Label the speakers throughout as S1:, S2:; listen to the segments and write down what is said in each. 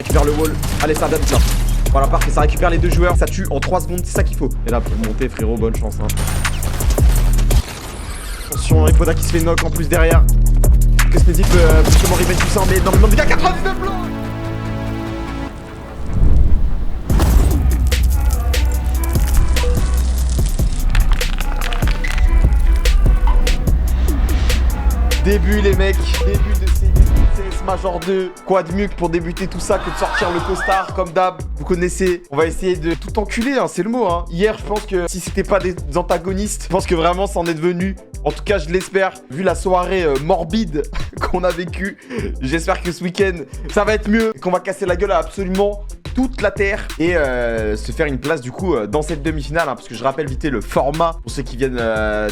S1: récupère le wall. Allez, ça donne ça. Voilà, parfait, ça récupère les deux joueurs, ça tue en 3 secondes, c'est ça qu'il faut. Et là, pour monter, frérot, bonne chance. Hein. Attention, Epoda qui se fait knock en plus derrière. Que Sneasy peut justement revenge puissant, mais énormément de dégâts, 99 blancs. Début les mecs, début de CS Major 2. Quoi de mieux que pour débuter tout ça que de sortir le costard comme d'hab. Vous connaissez, on va essayer de tout enculer, hein, c'est le mot. Hein. Hier, je pense que si c'était pas des antagonistes, je pense que vraiment ça en est devenu. En tout cas, je l'espère. Vu la soirée morbide qu'on a vécue, j'espère que ce week-end, ça va être mieux. Qu'on va casser la gueule à absolument toute la terre et se faire une place du coup dans cette demi-finale. Hein, parce que je rappelle vite le format pour ceux qui viennent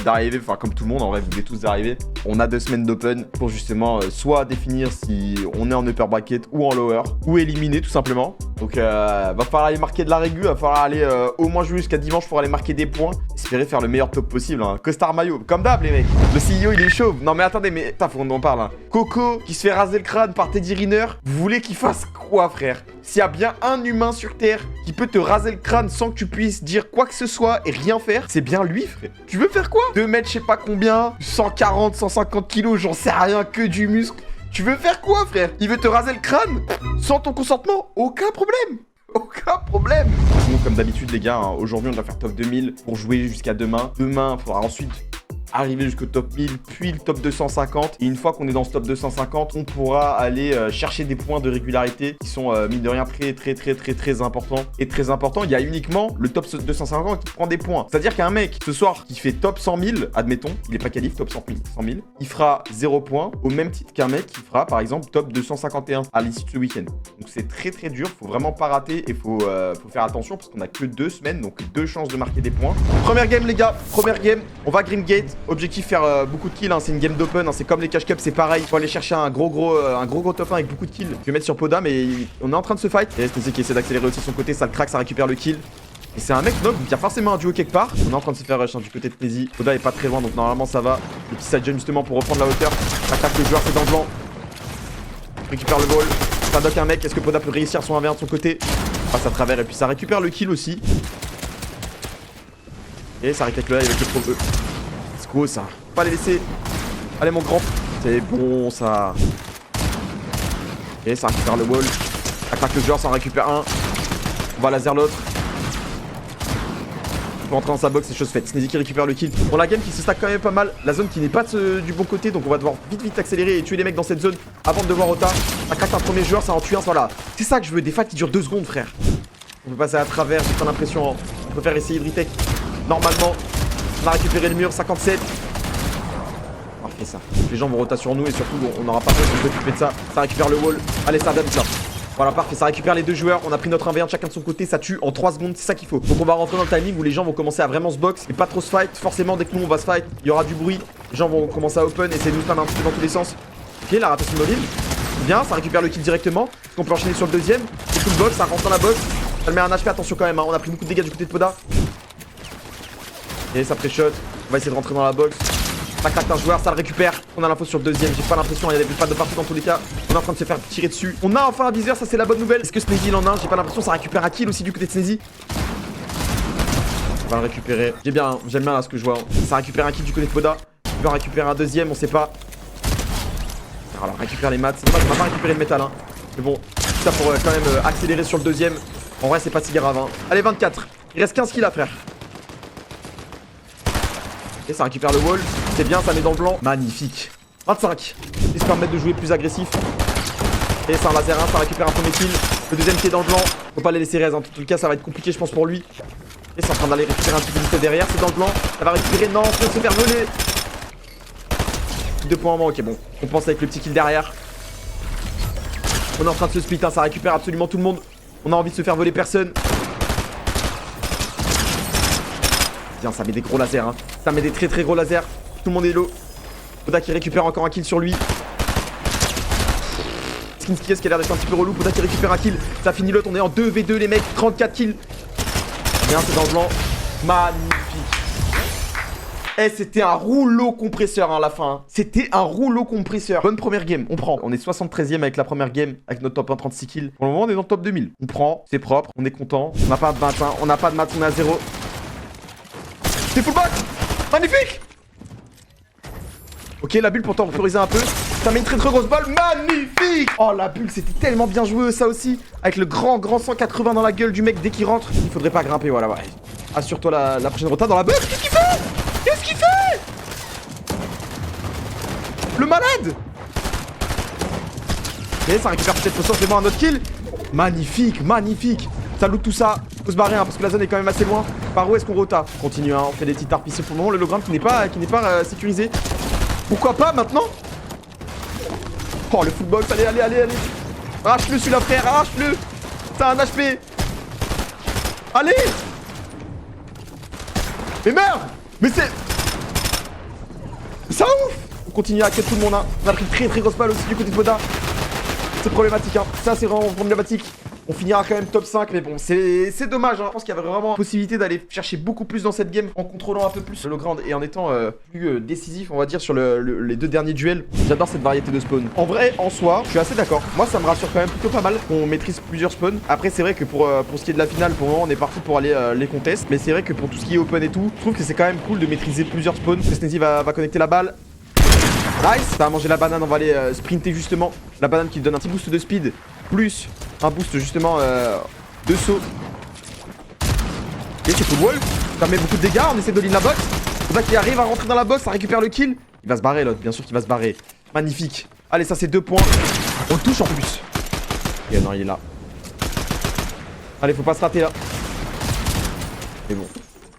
S1: d'arriver. Enfin, comme tout le monde, en vrai, vous venez tous d'arriver. On a 2 semaines d'open pour justement soit définir si on est en upper bracket ou en lower ou éliminer tout simplement. Donc, va falloir aller marquer de la régu. Va falloir aller au moins jouer jusqu'à dimanche pour aller marquer des points. Espérer faire le meilleur top possible. Hein. Costard maillot, comme d'hab, les mecs. Le CEO, il est chauve. Non, mais attendez, mais putain, faut qu'on en parle. Hein. Coco qui se fait raser le crâne par Teddy Riner. Vous voulez qu'il fasse quoi, frère? S'il y a bien un humain sur Terre qui peut te raser le crâne sans que tu puisses dire quoi que ce soit et rien faire, c'est bien lui, frère. Tu veux faire quoi? 2 mètres, je sais pas combien, 140, 150 kilos, j'en sais rien, que du muscle. Tu veux faire quoi, frère? Il veut te raser le crâne sans ton consentement? Aucun problème. Aucun problème. Sinon, comme d'habitude, les gars, hein, aujourd'hui, on doit faire top 2000 pour jouer jusqu'à demain. Demain, il faudra ensuite arriver jusqu'au top 1000, puis le top 250. Et une fois qu'on est dans ce top 250, on pourra aller chercher des points de régularité qui sont, mine de rien, très importants. Et très important, il y a uniquement le top 250 qui prend des points. C'est-à-dire qu'un mec, ce soir, qui fait top 100 000, admettons, il n'est pas qualif, top 100 000, il fera 0 points, au même titre qu'un mec qui fera, par exemple, top 251 à l'issue de ce week-end. Donc c'est très dur, faut vraiment pas rater et faut faire attention parce qu'on a que 2 semaines, donc 2 chances de marquer des points. Première game, les gars, première game, on va Grimgate. Objectif faire beaucoup de kills, hein. C'est une game d'open, hein. C'est comme les cash cups, c'est pareil. Faut aller chercher un gros top 1 avec beaucoup de kills. Je vais mettre sur Poda, mais on est en train de se fight. Et Sneasy qui essaie d'accélérer aussi de son côté, ça le craque, ça récupère le kill. Et c'est un mec noble, il y a forcément un duo quelque part. On est en train de se faire rush hein, du côté de Sneasy. Poda est pas très loin, donc normalement ça va. Le petit side jump justement pour reprendre la hauteur. Ça craque le joueur, c'est dans le blanc. Récupère le ball. Ça dock un mec. Est-ce que Poda peut réussir son 1v1 de son côté? Passe à travers et puis ça récupère le kill aussi. Et ça récupère le live avec le pro E. C'est quoi ça? Pas les laisser. Allez mon grand. C'est bon ça. Et ça récupère le wall. Ça craque le joueur, ça en récupère un. On va laser l'autre. Il peut entrer dans sa box, c'est chose faite. Sneasy qui récupère le kill. Bon, la game qui se stack quand même pas mal. La zone qui n'est pas du bon côté, donc on va devoir vite accélérer et tuer les mecs dans cette zone avant de devoir Ota. Ça craque un premier joueur, ça en tue un, voilà. C'est ça que je veux, des fights qui durent 2 secondes, frère. On peut passer à travers, j'ai pas l'impression. Hein. On peut faire essayer de retake. Normalement, on a récupéré le mur, 57. Parfait ça. Les gens vont rota sur nous et surtout on n'aura pas besoin de s'occuper de ça. Ça récupère le wall. Allez, ça donne ça. Voilà, parfait, ça récupère les 2 joueurs. On a pris notre 1v1 chacun de son côté, ça tue en 3 secondes, c'est ça qu'il faut. Donc on va rentrer dans le timing où les gens vont commencer à vraiment se box et pas trop se fight. Forcément, dès que nous on va se fight, il y aura du bruit. Les gens vont commencer à open, essayer de nous spam un petit peu dans tous les sens. Ok, la rotation mobile. Bien, ça récupère le kill directement. On peut enchaîner sur le deuxième. C'est tout le box, ça rentre dans la box. Ça le met un HP, attention quand même, hein. On a pris beaucoup de dégâts du côté de Poda. Et ça pré-shot. On va essayer de rentrer dans la box. Ça craque un joueur, ça le récupère. On a l'info sur le deuxième, j'ai pas l'impression, il y a des pattes de partout dans tous les cas. On est en train de se faire tirer dessus. On a enfin un viseur, ça c'est la bonne nouvelle. Est-ce que Sneasy il en a un? J'ai pas l'impression, ça récupère un kill aussi du côté de Sneasy. On va le récupérer. J'aime bien là ce que je vois. Ça récupère un kill du côté de Poda. Il va récupérer un deuxième, on sait pas. Alors on récupère les mats. C'est dommage, on va pas récupérer le métal. Hein. Mais bon, ça pour quand même accélérer sur le deuxième. En vrai, c'est pas si grave. Hein. Allez, 24. Il reste 15 kills à faire. Et ça récupère le wall. C'est bien, ça met dans le blanc. Magnifique. 25. Il se permettre de jouer plus agressif. Et c'est un laser 1, ça récupère un premier kill. Le deuxième qui est dans le blanc. Faut pas les laisser raise. En tout cas, ça va être compliqué, je pense, pour lui. Et c'est en train d'aller récupérer un petit peu vite derrière. C'est dans le blanc. Ça va récupérer. Non, faut se faire voler. 2 points en moins. Ok, bon. On pense avec le petit kill derrière. On est en train de se split. Hein. Ça récupère absolument tout le monde. On a envie de se faire voler personne. Bien, ça met des gros lasers. Hein. Ça met des très gros lasers. Tout le monde est low. Poda qui récupère encore un kill sur lui. Skinski qui a l'air d'être un petit peu relou. Poda qui récupère un kill. Ça finit l'autre. On est en 2v2 les mecs. 34 kills. Bien, c'est dans le blanc. Magnifique. Eh, c'était un rouleau compresseur hein, à la fin. Hein. C'était un rouleau compresseur. Bonne première game, on prend. On est 73ème avec la première game, avec notre top 1, 36 kills. Pour le moment, on est dans le top 2000. On prend, c'est propre, on est content. On n'a pas de matin, on n'a pas de maths, on est à 0. C'est full back. Magnifique. Ok, la bulle pour temporiser un peu. Ça met une très grosse balle. Magnifique. Oh, la bulle, c'était tellement bien joué, ça aussi. Avec le grand 180 dans la gueule du mec dès qu'il rentre. Il faudrait pas grimper, voilà, ouais. Assure-toi la prochaine rota dans la bulle. Qu'est-ce qu'il fait? Qu'est-ce qu'il fait? Le malade. Et ça récupère peut-être sensiblement un autre kill. Magnifique, magnifique. Ça loot tout ça. Faut se barrer hein, parce que la zone est quand même assez loin. Par où est-ce qu'on rota? Continue, hein, on fait des petites tarpissées pour le moment. Le hologramme qui n'est pas sécurisé. Pourquoi pas maintenant? Oh le footbox, allez, allez, allez, allez. Arrache-le celui-là frère, arrache-le. T'as un HP. Allez. Mais merde. Mais c'est... Ça ouf. On continue à cut tout le monde hein. On a pris une très grosse balle aussi du côté de Poda. C'est problématique hein. Ça c'est vraiment problématique. On finira quand même top 5, mais bon, c'est dommage. Hein. Je pense qu'il y avait vraiment possibilité d'aller chercher beaucoup plus dans cette game en contrôlant un peu plus le low ground et en étant plus décisif, on va dire, sur les deux derniers duels. J'adore cette variété de spawn. En vrai, en soi, je suis assez d'accord. Moi, ça me rassure quand même plutôt pas mal qu'on maîtrise plusieurs spawns. Après, c'est vrai que pour ce qui est de la finale, pour le moment, on est parti pour aller les contests. Mais c'est vrai que pour tout ce qui est open et tout, je trouve que c'est quand même cool de maîtriser plusieurs spawns. Sneezy va connecter la balle. Nice, ça va manger la banane, on va aller sprinter justement. La banane qui donne un petit boost de speed, plus un boost justement de saut. Et c'est full wall, ça met beaucoup de dégâts, on essaie de lean la box. Faudra qu'il arrive à rentrer dans la box, ça récupère le kill. Il va se barrer l'autre, bien sûr qu'il va se barrer. Magnifique. Allez, ça c'est 2 points. On le touche en plus. Ok, non, il est là. Allez, faut pas se rater là. Mais bon.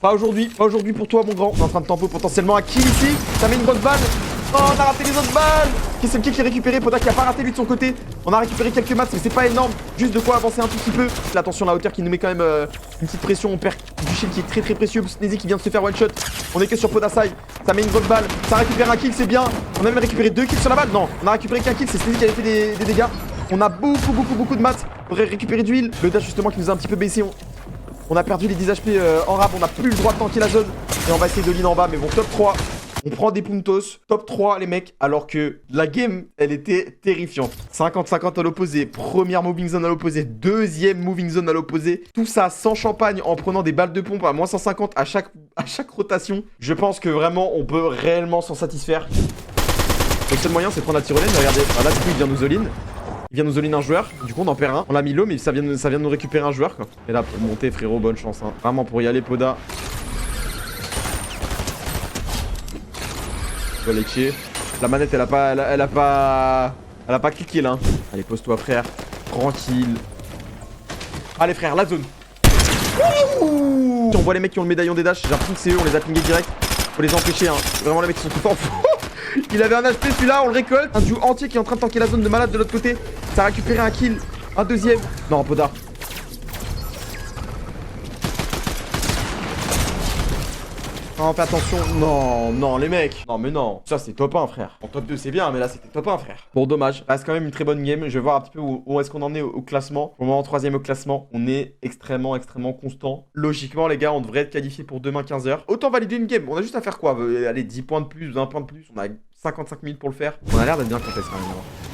S1: Pas aujourd'hui pour toi mon grand. On est en train de tempo potentiellement un kill ici. Ça met une grosse balle. Oh, on a raté les autres balles. C'est le kill qui est récupéré. Poda qui a pas raté lui de son côté. On a récupéré quelques mats, mais c'est pas énorme. Juste de quoi avancer un tout petit peu. Attention la hauteur qui nous met quand même une petite pression. On perd du shield qui est très précieux. Sneezy qui vient de se faire one shot. On est que sur Poda side. Ça met une grosse balle. Ça récupère un kill, c'est bien. On a même récupéré 2 kills sur la balle. Non, on a récupéré qu'un kill. C'est Sneezy qui avait fait des dégâts. On a beaucoup de mats. On aurait récupéré du heal. Le dash justement qui nous a un petit peu baissé. On a perdu les 10 HP en rab. On n'a plus le droit de tanker la zone. Et on va essayer de lean en bas. Mais bon, top 3. On prend des puntos, top 3 les mecs, alors que la game, elle était terrifiante. 50-50 à l'opposé, première moving zone à l'opposé, deuxième moving zone à l'opposé. Tout ça sans champagne, en prenant des balles de pompe à moins 150 à chaque rotation. Je pense que vraiment, on peut réellement s'en satisfaire. Le seul moyen, c'est de prendre la tyrolienne. Regardez, là, du coup, il vient nous all-in. Il vient nous all-in un joueur, du coup on en perd un. On l'a mis low, mais ça vient de nous récupérer un joueur, quoi. Et là, pour monter, frérot, bonne chance, hein. Vraiment, pour y aller, Poda. La manette elle a pas cliqué là. Allez, pose-toi frère. Tranquille. Allez frère, la zone. Ouh, on voit les mecs qui ont le médaillon des dash. J'ai l'impression que c'est eux, on les a pingés direct. Faut les empêcher hein. Vraiment les mecs qui sont tout forts. Il avait un HP celui-là, on le récolte. Un duo entier qui est en train de tanker la zone de malade de l'autre côté. Ça a récupéré un kill. Un deuxième. Non, Poda. Non, fais attention. Non, non, les mecs. Non, mais non. Ça, c'est top 1, frère. En top 2, c'est bien, mais là, c'était top 1, frère. Bon, dommage. Reste quand même une très bonne game. Je vais voir un petit peu où est-ce qu'on en est au classement. Au moment 3ème au classement, on est extrêmement constant. Logiquement, les gars, on devrait être qualifié pour demain 15h. Autant valider une game. On a juste à faire quoi? Allez, 10 points de plus, 20 points de plus. On a 55 minutes pour le faire. On a l'air d'être bien contesté quand même.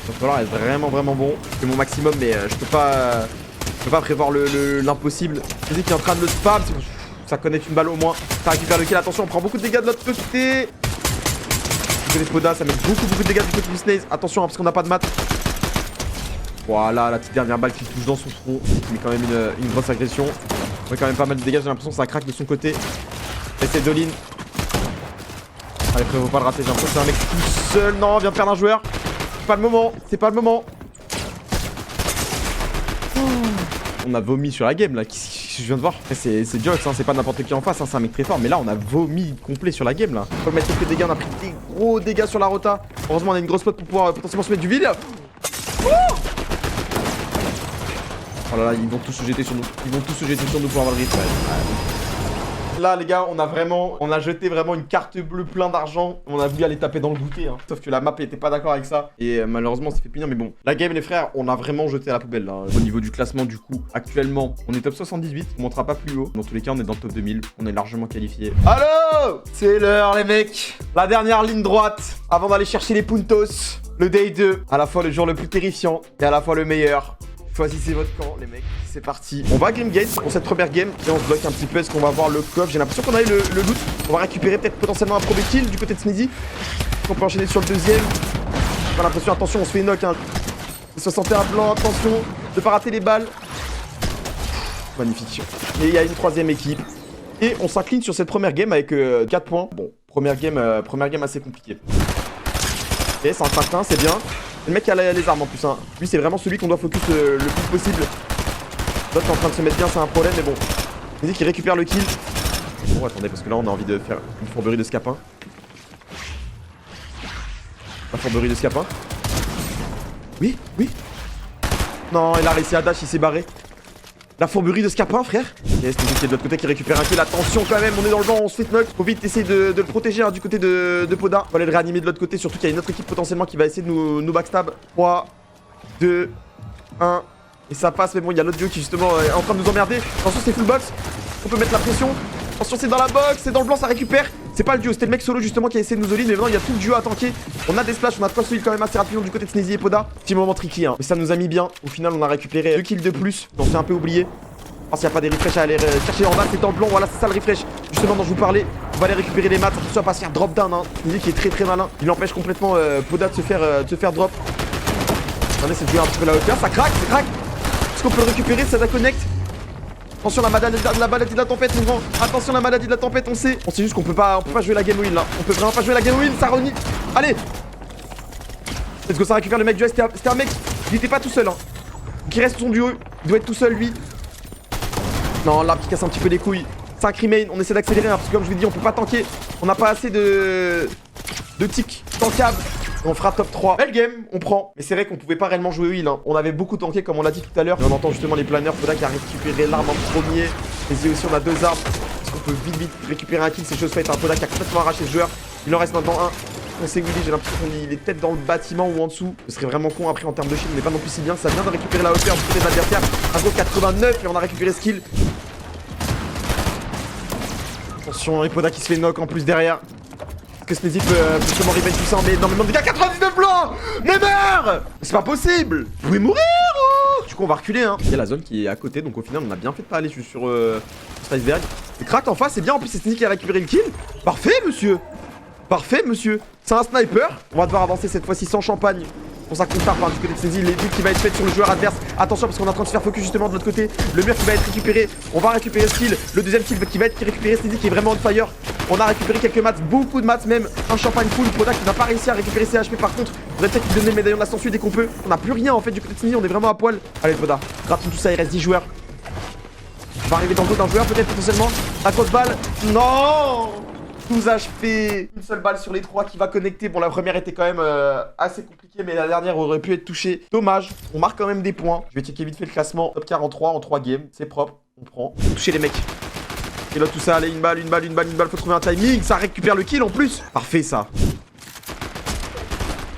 S1: Il va falloir être vraiment bon. Je fais mon maximum, mais je peux pas prévoir l'impossible. Je dis qu'il est en train de le spam. Ça connecte une balle au moins. Ça récupère le kill. Attention, on prend beaucoup de dégâts de l'autre côté. Les Poda, ça met beaucoup de dégâts du côté du Snaze. Attention, hein, parce qu'on n'a pas de mat. Voilà, la petite dernière balle qui touche dans son front. Qui met quand même une grosse agression. On fait quand même pas mal de dégâts. J'ai l'impression que ça craque de son côté. Essaye de lean. Allez, frère, faut pas le rater. J'ai l'impression que c'est un mec tout seul. Non, on vient de perdre un joueur. C'est pas le moment. C'est pas le moment. On a vomi sur la game là. Je viens de voir. C'est Jox, hein, c'est pas n'importe qui en face, hein, c'est un mec très fort. Mais là, on a vomi complet sur la game là. Faut mettre quelques dégâts, on a pris des gros dégâts sur la rota. Heureusement, on a une grosse spot pour pouvoir potentiellement se mettre du vide. Oh là là, ils vont tous se jeter sur nous. Ils vont tous se jeter sur nous pour avoir le rythme. Ouais. Là, les gars, on a jeté vraiment une carte bleue plein d'argent. On a voulu aller taper dans le goûter, hein. Sauf que la map était pas d'accord avec ça. Et malheureusement, ça fait punir. Mais bon, la game, les frères, on a vraiment jeté à la poubelle, là. Au niveau du classement, du coup, actuellement, on est top 78. On montera pas plus haut. Dans tous les cas, on est dans le top 2000. On est largement qualifié. Allô, c'est l'heure, les mecs. La dernière ligne droite avant d'aller chercher les puntos. Le day 2. À la fois le jour le plus terrifiant et à la fois le meilleur. Choisissez votre camp, les mecs. C'est parti. On va à Grimgate pour cette première game. Et on se bloque un petit peu. Est-ce qu'on va voir le coffre? J'ai l'impression qu'on a eu le loot. On va récupérer peut-être potentiellement un premier kill du côté de Sneezy. On peut enchaîner sur le deuxième. J'ai l'impression, attention, on se fait knock. Hein. 61 blanc, attention. De pas rater les balles. Magnifique. Et il y a une troisième équipe. Et on s'incline sur cette première game avec 4 points. Bon, première game assez compliquée. Ok, c'est un certain, c'est bien. Le mec qui a les armes en plus, hein. Lui c'est vraiment celui qu'on doit focus le plus possible. L'autre est en train de se mettre bien, c'est un problème, mais bon. Il dit qu'il récupère le kill. Bon, attendez, parce que là on a envie de faire une fourberie de scapin. La fourberie de scapin. Oui, oui. Non, il a réussi à dash, il s'est barré. La fourberie de Scapin, frère. Ok, c'est lui qui est de l'autre côté qui récupère un kill. Attention quand même, on est dans le vent, on se fait knock. Faut vite essayer de le protéger, hein, du côté de Poda. Faut aller le réanimer de l'autre côté, surtout qu'il y a une autre équipe potentiellement qui va essayer de nous backstab. 3, 2, 1. Et ça passe, mais bon, il y a l'autre duo qui justement est en train de nous emmerder. Attention, c'est full box. On peut mettre la pression. Attention, c'est dans la box, c'est dans le blanc, ça récupère. C'est pas le duo, c'était le mec solo justement qui a essayé de nous all-in. Mais maintenant, il y a tout le duo à tanker. On a des splashs, on a 3 solides quand même assez rapidement du côté de Sneezy et Poda. Petit moment tricky, hein. Mais ça nous a mis bien. Au final, on a récupéré 2 kills de plus. On s'est un peu oublié. S'il n'y a pas des refresh à aller chercher en bas, c'est en blanc. Voilà, c'est ça le refresh justement dont je vous parlais. On va aller récupérer les mats. Attention à pas se faire drop down, hein. Sneezy qui est très très malin. Il empêche complètement Poda de se faire drop. Attendez, c'est de jouer un petit peu la hauteur. Ça craque, ça craque. Est-ce qu'on peut le récupérer? Ça connecte. Attention, la maladie de la tempête, mon grand. Attention, la maladie de la tempête, on sait. On sait juste qu'on peut pas jouer la game win là. On peut vraiment pas jouer la game win, ça renie. Allez. Let's go, ça récupère le mec du C'était un mec. Il était pas tout seul, hein. Qui reste son duo. Il doit être tout seul, lui. Non, l'arbre qui casse un petit peu les couilles. 5 remain, on essaie d'accélérer, hein, parce que comme je vous l'ai dit, on peut pas tanker. On n'a pas assez de ticks tankables. On fera top 3. Belle game, on prend. Mais c'est vrai qu'on pouvait pas réellement jouer heal, hein. On avait beaucoup tanké, comme on l'a dit tout à l'heure. Et on entend justement les planeurs. Faudra qu'il a récupéré l'arme en premier. Et aussi, on a 2 armes. Est-ce qu'on peut vite récupérer un kill? C'est chose faite. Un Poda qui a complètement arraché ce joueur. Il en reste maintenant un. On sait Willy, j'ai l'impression qu'il est peut-être dans le bâtiment ou en dessous. Ce serait vraiment con après en termes de shield, mais pas non plus si bien. Ça vient de récupérer la hauteur du côté de l'adversaire. Un gros 89 et on a récupéré ce kill. Attention, et Poda qui se fait knock en plus derrière. Que Sneezy peut justement revenge tout ça, mais énormément de dégâts. 99 blancs. Mais meurs. C'est pas possible. Vous pouvez mourir, oh. Du coup on va reculer, hein. Il y a la zone qui est à côté, donc au final on a bien fait de pas aller sur cet iceberg. Et crack en face, c'est bien, en plus c'est Sneezy qui a récupéré le kill. Parfait, monsieur. Parfait, monsieur. C'est un sniper. On va devoir avancer cette fois-ci sans champagne. Pour ça qu'on tape, hein, du côté de Sneezy. L'édit qui va être faite sur le joueur adverse. Attention parce qu'on est en train de se faire focus justement de l'autre côté. Le mur qui va être récupéré. On va récupérer ce kill. Le deuxième kill qui va être récupéré. Sneezy qui est vraiment on fire. On a récupéré quelques mats, beaucoup de mats même. Un champagne full. Poda qui n'a pas réussi à récupérer ses HP par contre. On va peut-être lui donner le médaillon de la censure dès qu'on peut. On n'a plus rien en fait du côté de Sneezy. On est vraiment à poil. Allez, Poda. Ratons tout ça. Il reste 10 joueurs. On va arriver dans le dos d'un joueur peut-être potentiellement. À cause balle. Non! 12 HP, une seule balle sur les 3 qui va connecter. Bon, la première était quand même assez compliquée, mais la dernière aurait pu être touchée. Dommage, on marque quand même des points. Je vais checker vite fait le classement. Top 43 en 3 games, c'est propre, on prend. Toucher les mecs. Et là, tout ça, allez, une balle, faut trouver un timing. Ça récupère le kill en plus. Parfait, ça.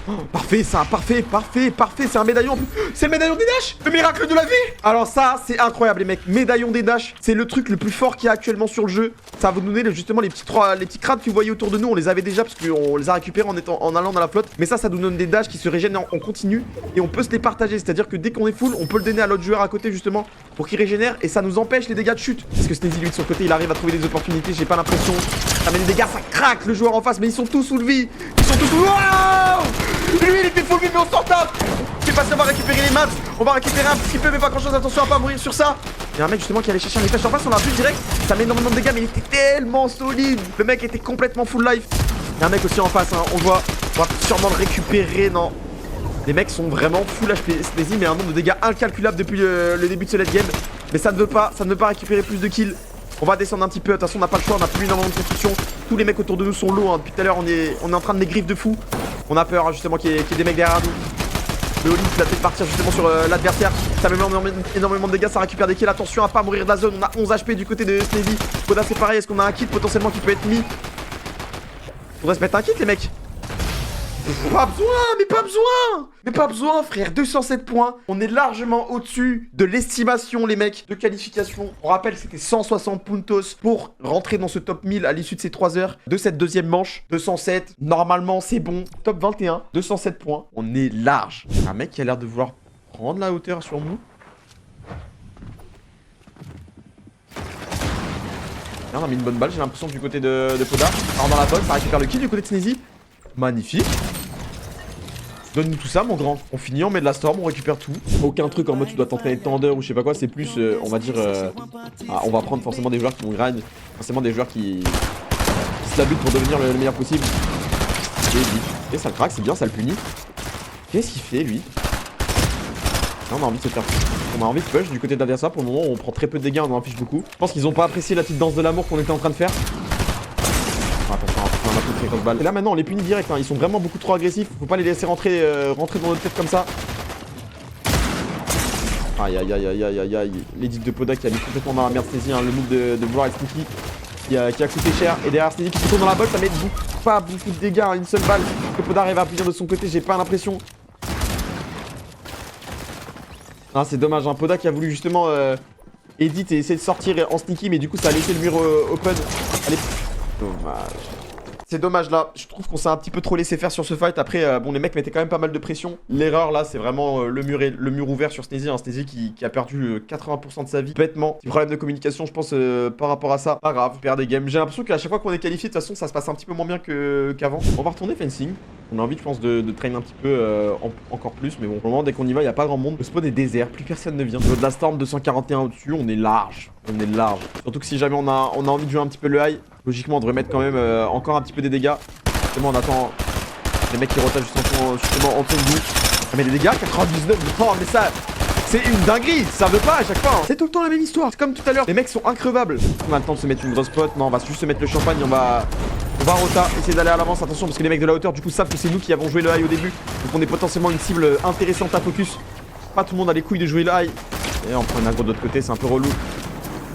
S1: Oh, parfait ça, parfait, c'est un médaillon en plus. C'est le médaillon des Dash, le miracle de la vie. Alors ça, c'est incroyable les mecs. Médaillon des Dash, c'est le truc le plus fort qu'il y a actuellement sur le jeu. Ça va vous donner justement les petits crabes que vous voyez autour de nous. On les avait déjà parce qu'on les a récupérés en allant dans la flotte. Mais ça nous donne des Dash qui se régènent en continu. Et on peut se les partager, c'est-à-dire que dès qu'on est full, on peut le donner à l'autre joueur à côté justement pour qu'il régénère. Et ça nous empêche les dégâts de chute. Parce que Sneezy lui de son côté, il arrive à trouver des opportunités. J'ai pas l'impression. Ça met des dégâts, ça craque le joueur en face. Mais ils sont tous sous le vie. Ils sont tous sous... Wow! Lui il était full vie mais on s'en tape. C'est passé, on va récupérer les mats. On va récupérer un petit peu mais pas grand chose. Attention à pas mourir sur ça. Il y a un mec justement qui allait chercher un refresh en face. On l'a vu direct. Ça met énormément de dégâts mais il était tellement solide. Le mec était complètement full life. Il y a un mec aussi en face, hein. On voit. On va sûrement le récupérer. Non. Les mecs sont vraiment full HP. Sneezy met un nombre de dégâts incalculable depuis le début de ce late game. Mais ça ne veut pas récupérer plus de kills. On va descendre un petit peu, de toute façon on n'a pas le choix, on n'a plus énormément de construction. Tous les mecs autour de nous sont low, hein. Depuis tout à l'heure on est en train de les griffes de fou. On a peur hein, justement qu'il y ait des mecs derrière nous. Le Oli qui va peut-être partir justement sur l'adversaire. Ça met énormément de dégâts, ça récupère des kills. Attention à pas mourir de la zone. On a 11 HP du côté de Sneezy. Poda c'est pareil, est-ce qu'on a un kit potentiellement qui peut être mis? Faudrait se mettre un kit les mecs. Pas besoin, mais pas besoin frère, 207 points. On est largement au-dessus de l'estimation les mecs de qualification. On rappelle c'était 160 puntos pour rentrer dans ce top 1000 à l'issue de ces 3 heures de cette deuxième manche. 207, normalement c'est bon. Top 21, 207 points, on est large. Un mec qui a l'air de vouloir prendre la hauteur sur nous. On a mis une bonne balle, j'ai l'impression du côté de Poda. Alors dans la box, ça récupère le kill du côté de Sneezy. Magnifique. Donne-nous tout ça mon grand. On finit, on met de la storm, on récupère tout. Aucun truc en mode tu dois t'entraîner de tender ou je sais pas quoi. C'est plus, on va dire, on va prendre forcément des joueurs qui vont grind. Forcément des joueurs qui se la butent pour devenir le meilleur possible. Et ça le craque, c'est bien, ça le punit. Qu'est-ce qu'il fait lui? Là, on a envie de se faire. On a envie de push du côté de l'adversaire. Pour le moment, on prend très peu de dégâts, on en affiche beaucoup. Je pense qu'ils ont pas apprécié la petite danse de l'amour qu'on était en train de faire. Attention, on a pris très balle. Et là maintenant on les punit direct, hein. Ils sont vraiment beaucoup trop agressifs. Faut pas les laisser rentrer dans notre tête comme ça. Aïe aïe aïe aïe aïe aïe aïe. L'édit de Poda qui a mis complètement dans la merde Sneezy, hein. Le move de vouloir être sneaky qui a coûté cher. Et derrière Sneezy qui se tourne dans la box, ça met pas beaucoup de dégâts, hein. Une seule balle que Poda arrive à appuyer de son côté, j'ai pas l'impression. Ah c'est dommage, hein. Poda qui a voulu justement edit et essayer de sortir en sneaky, mais du coup ça a laissé le mur open. Allez. Dommage. C'est dommage là, je trouve qu'on s'est un petit peu trop laissé faire sur ce fight. Après, bon les mecs mettaient quand même pas mal de pression. L'erreur là, c'est vraiment le mur ouvert sur Sneezy, hein. Sneezy qui a perdu 80% de sa vie, bêtement. Petit problème de communication je pense par rapport à ça. Pas grave, on perd des games. J'ai l'impression qu'à chaque fois qu'on est qualifié, de toute façon ça se passe un petit peu moins bien qu'avant. On va retourner fencing. On a envie je pense de train un petit peu encore plus. Mais bon, pour le moment dès qu'on y va, il n'y a pas grand monde. Le spawn est désert, plus personne ne vient. De la Storm 241 au-dessus, on est large. On est large. Surtout que si jamais on a envie de jouer un petit peu le high, logiquement on devrait mettre quand même encore un petit peu des dégâts. Justement on attend les mecs qui rotent justement en dessous de nous. Ah mais les dégâts, 99, oh mais ça c'est une dinguerie, ça veut pas à chaque fois, hein. C'est tout le temps la même histoire, c'est comme tout à l'heure, les mecs sont increvables. On a le temps de se mettre une grosse pote, non on va juste se mettre le champagne, on va rota, essayer d'aller à l'avance, attention parce que les mecs de la hauteur du coup savent que c'est nous qui avons joué le high au début. Donc on est potentiellement une cible intéressante à focus. Pas tout le monde a les couilles de jouer le high. Et on prend une aggro de l'autre côté, c'est un peu relou.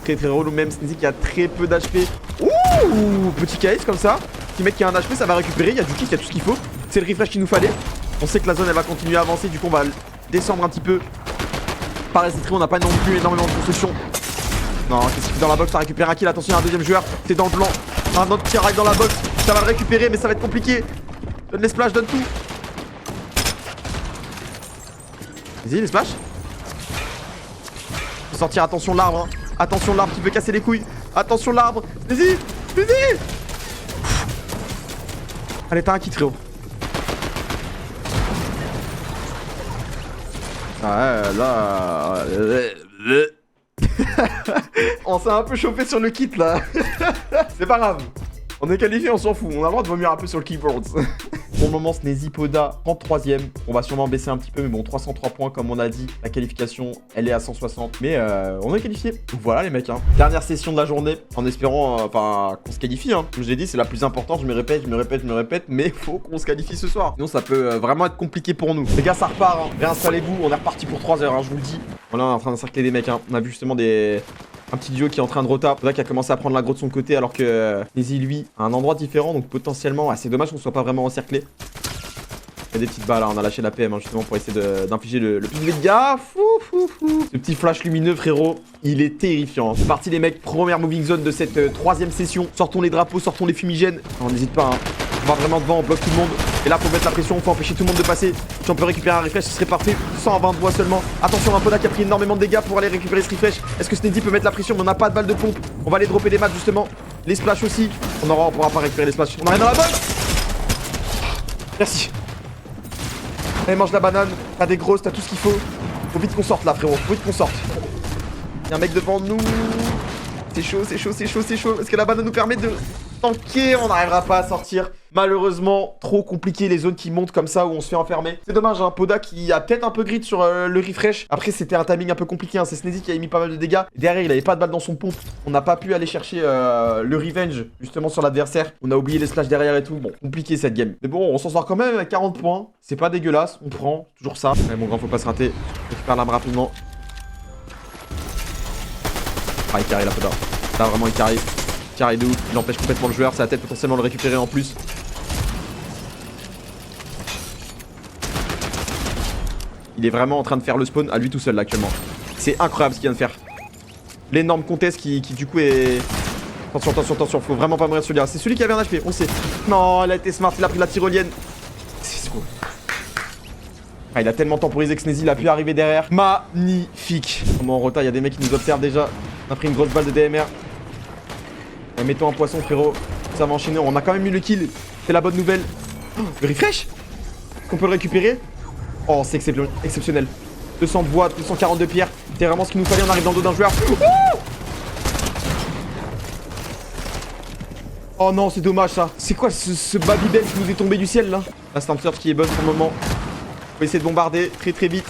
S1: Très relou même, Sneezy qui a très peu d'HP. Ouh, petit case comme ça. Petit mec qui a un HP, ça va récupérer, il y a du kick, il y a tout ce qu'il faut. C'est le refresh qu'il nous fallait. On sait que la zone elle va continuer à avancer, du coup on va descendre un petit peu. Par les on n'a pas non plus énormément de construction. Non, qu'est-ce qu'il fait dans la box, ça récupère un kill, attention il y a un deuxième joueur, c'est dans le blanc. Un autre qui arrive dans la box, ça va le récupérer mais ça va être compliqué. Donne les splash, donne tout. Vas-y les splash. Faut sortir, attention l'arbre, hein. Attention l'arbre qui veut casser les couilles. Attention l'arbre. Vas-y. Vas-y. Allez, t'as un kit, frérot. Ah ouais, là... On s'est un peu chauffé sur le kit, là. C'est pas grave. On est qualifié, on s'en fout. On a le droit de vomir un peu sur le keyboard. Pour le moment, Sneezy Poda 33ème. On va sûrement baisser un petit peu, mais bon, 303 points, comme on a dit. La qualification, elle est à 160. Mais on est qualifié. Donc voilà, les mecs. Hein. Dernière session de la journée, en espérant qu'on se qualifie. Hein. Comme je l'ai dit, c'est la plus importante. Je me répète. Mais il faut qu'on se qualifie ce soir. Sinon, ça peut vraiment être compliqué pour nous. Les gars, ça repart. Hein. Réinstallez-vous. On est reparti pour 3 heures, hein, je vous le dis. Voilà, on est en train d'encercler des mecs. Hein. On a vu justement un petit duo qui est en train de rota. Poda qui a commencé à prendre l'aggro de son côté alors que Sneezy lui à un endroit différent. Donc potentiellement, c'est dommage qu'on soit pas vraiment encerclé. Il y a des petites balles, hein. On a lâché la PM hein, justement pour essayer d'infliger le plus de dégâts. Ce petit flash lumineux frérot, il est terrifiant. C'est parti les mecs, première moving zone de cette troisième session. Sortons les drapeaux, sortons les fumigènes. On n'hésite pas, hein. On va vraiment devant, on bloque tout le monde. Et là, pour mettre la pression, il faut empêcher tout le monde de passer. Si on peut récupérer un refresh, ce serait parfait. 120 doigts seulement. Attention, un Poda qui a pris énormément de dégâts pour aller récupérer ce refresh. Est-ce que Sneezy peut mettre la pression? Mais on n'a pas de balle de pompe. On va aller dropper des maths justement. Les splash aussi. On pourra pas récupérer les splash. On arrive dans la box. Merci. Allez, mange la banane. T'as des grosses, t'as tout ce qu'il faut. Faut vite qu'on sorte là, frérot. Faut vite qu'on sorte. Il y a un mec devant nous. C'est chaud, c'est chaud, c'est chaud, c'est chaud. Est-ce que la banane nous permet de tanker, on n'arrivera pas à sortir. Malheureusement, trop compliqué les zones qui montent comme ça où on se fait enfermer. C'est dommage, hein, Poda qui a peut-être un peu grid sur le refresh. Après, c'était un timing un peu compliqué, hein. C'est Sneasy qui a mis pas mal de dégâts. Derrière, il avait pas de balle dans son pompe. On n'a pas pu aller chercher le revenge justement sur l'adversaire. On a oublié les splash derrière et tout. Bon, compliqué cette game. Mais bon, on s'en sort quand même avec 40 points. C'est pas dégueulasse, on prend toujours ça. Ouais, mon grand, faut pas se rater. Récupère l'arme rapidement. Ah, il carry la Poda. Là, vraiment, il carry. Carré de ouf, il empêche complètement le joueur, c'est la tête potentiellement le récupérer en plus. Il est vraiment en train de faire le spawn à lui tout seul là actuellement. C'est incroyable ce qu'il vient de faire. L'énorme comtesse qui du coup est... Attention, attention, attention, faut vraiment pas mourir celui-là. C'est celui qui avait un HP, on le sait. Non, il a été smart, il a pris la tyrolienne. C'est quoi? Ah, il a tellement temporisé que Sneasy, il a pu arriver derrière. Magnifique. Comment en retard, il y a des mecs qui nous observent déjà. On a pris une grosse balle de DMR. Mets-toi en poisson frérot, ça va enchaîner, on a quand même eu le kill, c'est la bonne nouvelle. Oh, le refresh, qu'on peut le récupérer. Oh c'est exceptionnel. 200 de bois, 240 de pierre, c'est vraiment ce qu'il nous fallait, on arrive dans le dos d'un joueur. Oh non c'est dommage ça. C'est quoi ce Babybel qui nous est tombé du ciel là? Là c'est un surf qui est bonne pour le moment. On va essayer de bombarder très vite.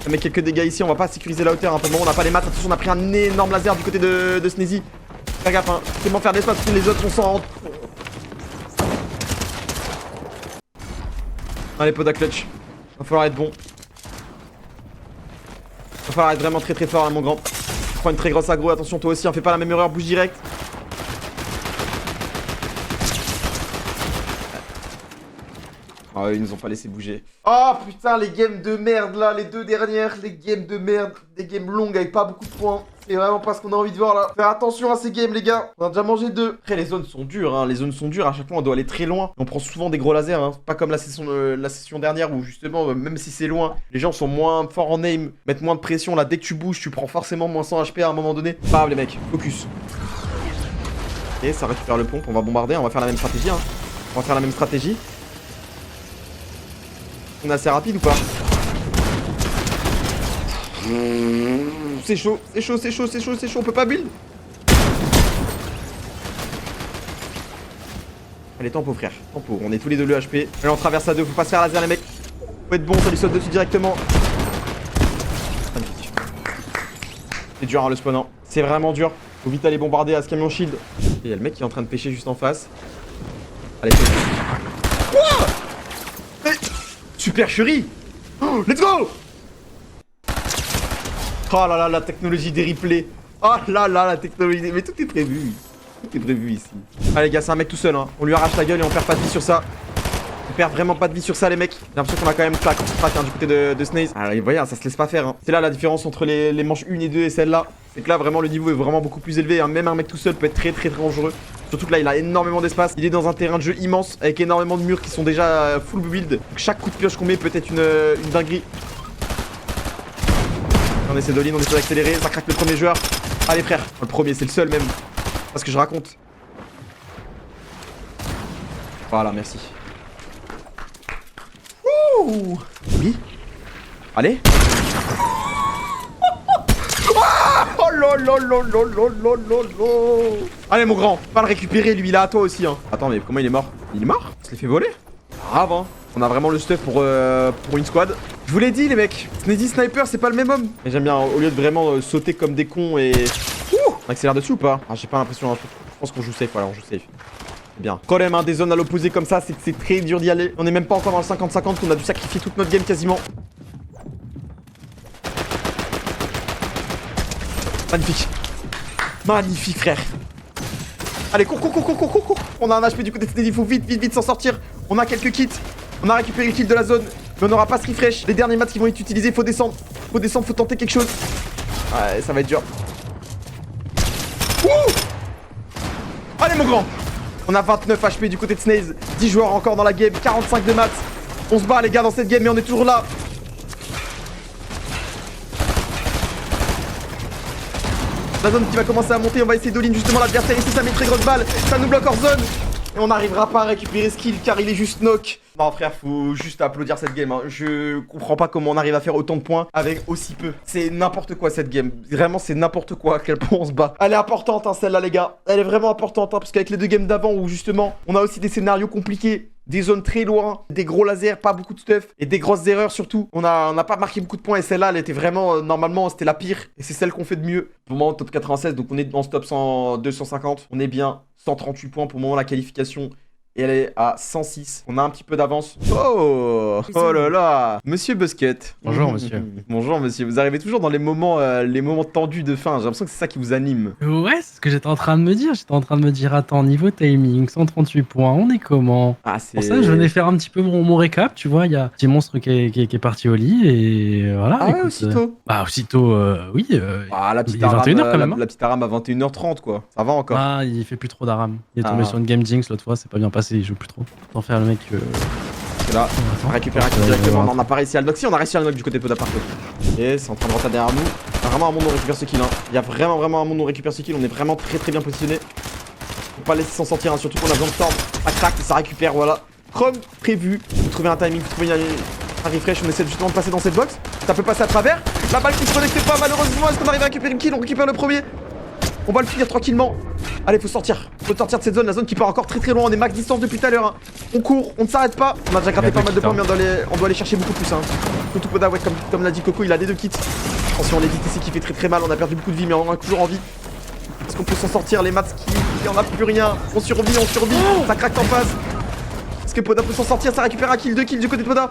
S1: Ça met quelques dégâts ici, on va pas sécuriser la hauteur, hein. Pour le moment on n'a pas les maths, attention on a pris un énorme laser du côté de Sneasy. Fais gaffe, hein, tellement faire d'espace parce que les autres sont sans... Allez Poda clutch, va falloir être bon. Va falloir être vraiment très fort là mon grand. Prends une très grosse aggro, attention toi aussi, hein, fais pas la même erreur, bouge direct. Oh, ils nous ont pas laissé bouger. Oh putain, les games de merde là, les deux dernières, les games de merde, des games longues avec pas beaucoup de points. C'est vraiment pas ce qu'on a envie de voir là. Faire attention à ces games les gars. On a déjà mangé 2. Après les zones sont dures, hein. Les zones sont dures, à chaque fois on doit aller très loin. On prend souvent des gros lasers, hein. Pas comme la session dernière où justement, même si c'est loin, les gens sont moins forts en aim, mettent moins de pression là. Dès que tu bouges, tu prends forcément moins 100 HP à un moment donné. Pas grave les mecs, focus. Ok, ça récupère le pompe, on va bombarder, on va faire la même stratégie, hein. On va faire la même stratégie. On est assez rapide ou pas? C'est chaud, c'est chaud, c'est chaud, c'est chaud, c'est chaud, on peut pas build. Allez, tempo frère, tempo, on est tous les deux le HP. Allez, on traverse à 2, faut pas se faire laser les mecs. Faut être bon, ça lui saute dessus directement. Magnifique. C'est dur hein, le spawn, hein. C'est vraiment dur. Faut vite aller bombarder à ce camion shield. Et il y a le mec qui est en train de pêcher juste en face. Allez, quoi? Super Fury. Oh, let's go. Oh là là, la technologie des replays. Oh là là, la technologie des... Mais tout est prévu. Tout est prévu ici. Allez les gars, c'est un mec tout seul, hein. On lui arrache la gueule et on perd pas de vie sur ça. On perd vraiment pas de vie sur ça les mecs. J'ai l'impression qu'on a quand même crack hein, du côté de Snaze. Alors vous voyez, ça se laisse pas faire, hein. C'est là la différence entre les manches 1 et 2 et celle-là. C'est que là vraiment le niveau est vraiment beaucoup plus élevé, hein. Même un mec tout seul peut être très dangereux. Surtout que là il a énormément d'espace. Il est dans un terrain de jeu immense avec énormément de murs qui sont déjà full build. Donc chaque coup de pioche qu'on met peut être une dinguerie. On essaie de lean, on essaie d'accélérer. Ça craque le premier joueur. Allez frère, le premier c'est le seul même. Parce que je raconte. Voilà, merci. Ouh. Oui. Allez. Oh lololololololololo. Allez mon grand, pas le récupérer lui, il est à toi aussi hein. Attends mais comment il est mort? Il est mort? Il se l'est fait voler? Grave hein. On a vraiment le stuff pour une squad. Je vous l'ai dit les mecs, Sneasy Sniper c'est pas le même homme. Mais j'aime bien, au lieu de vraiment sauter comme des cons et... Ouh. On accélère dessus ou pas? Ah j'ai pas l'impression, hein. Je pense qu'on joue safe, voilà on joue safe. Bien. Quand même, hein, des zones à l'opposé comme ça, c'est que c'est très dur d'y aller. On est même pas encore dans le 50-50, qu'on a dû sacrifier toute notre game quasiment. Magnifique. Magnifique, frère. Allez, cours. On a un HP du côté de Sneasy, il faut vite s'en sortir. On a quelques kits. On a récupéré le kill de la zone. Mais on n'aura pas ce refresh. Les derniers mats qui vont être utilisés, faut descendre. Faut tenter quelque chose. Ouais, ça va être dur. Ouh. Allez, mon grand. On a 29 HP du côté de Snaze. 10 joueurs encore dans la game. 45 de maths. On se bat les gars dans cette game mais on est toujours là. La zone qui va commencer à monter. On va essayer d'all-in justement l'adversaire ici. Ça met très grosse balle. Ça nous bloque hors zone. Et on n'arrivera pas à récupérer ce kill car il est juste knock. Non frère, faut juste applaudir cette game, hein. Je comprends pas comment on arrive à faire autant de points avec aussi peu. C'est n'importe quoi cette game. Vraiment c'est n'importe quoi à quel point on se bat. Elle est importante hein, celle-là les gars. Elle est vraiment importante hein, parce qu'avec les deux games d'avant où justement on a aussi des scénarios compliqués, des zones très loin, des gros lasers, pas beaucoup de stuff et des grosses erreurs surtout. On a pas marqué beaucoup de points et celle-là elle était vraiment normalement c'était la pire et c'est celle qu'on fait de mieux. Pour le moment top 96 donc on est dans ce top 100, 250. On est bien 138 points pour le moment la qualification. Et elle est à 106. On a un petit peu d'avance. Oh là là. Monsieur Busquet.
S2: Bonjour monsieur.
S1: Bonjour monsieur. Vous arrivez toujours dans les moments tendus de fin. J'ai l'impression que c'est ça qui vous anime.
S2: Ouais, c'est ce que j'étais en train de me dire. J'étais en train de me dire, attends, niveau timing, 138 points, on est comment?
S1: Ah, c'est...
S2: Pour ça, je venais faire un petit peu mon récap, tu vois. Il y a un petit monstre qui est parti au lit et voilà.
S1: Ah ouais,
S2: écoute,
S1: aussitôt.
S2: Bah, aussitôt, oui.
S1: Ah, la petite
S2: il est 21h quand même.
S1: La petite Aram à 21h30 quoi. Ça va encore.
S2: Ah, il fait plus trop d'aram. Il est tombé sur une game jinx l'autre fois, c'est pas bien passé, il joue plus trop. Autant faire le mec.
S1: Là, on récupère un kill directement. Non, on n'a pas réussi à le knock. Si, on a réussi à le knock du côté de Poda par contre. Et c'est en train de rentrer derrière nous. Il y a vraiment un monde où on récupère ce kill. Hein. Il y a vraiment un monde où on récupère ce kill. On est vraiment très bien positionné. Faut pas laisser s'en sortir, hein. Surtout qu'on a besoin de storm. Ça craque et ça récupère, voilà. Comme prévu. Vous trouvez un timing, vous trouvez un refresh. On essaie justement de passer dans cette box. Ça peut passer à travers. La balle qui se connecte pas, malheureusement. Est-ce qu'on arrive à récupérer une kill? On récupère le premier. On va le finir tranquillement. Allez, faut sortir. Faut sortir de cette zone. La zone qui part encore très loin. On est max distance depuis tout à l'heure. Hein. On court, on ne s'arrête pas. On a déjà gratté pas mal de points, mais on doit aller chercher beaucoup plus. Hein. Surtout Poda, ouais, comme l'a dit Coco, il a des deux kits. Attention, les DTC qui fait très mal. On a perdu beaucoup de vie, mais on en a toujours envie. Est-ce qu'on peut s'en sortir? Les mats qui en a plus rien. On survit. Ça craque en face. Est-ce que Poda peut s'en sortir? Ça récupère un kill, 2 kills du côté de Poda.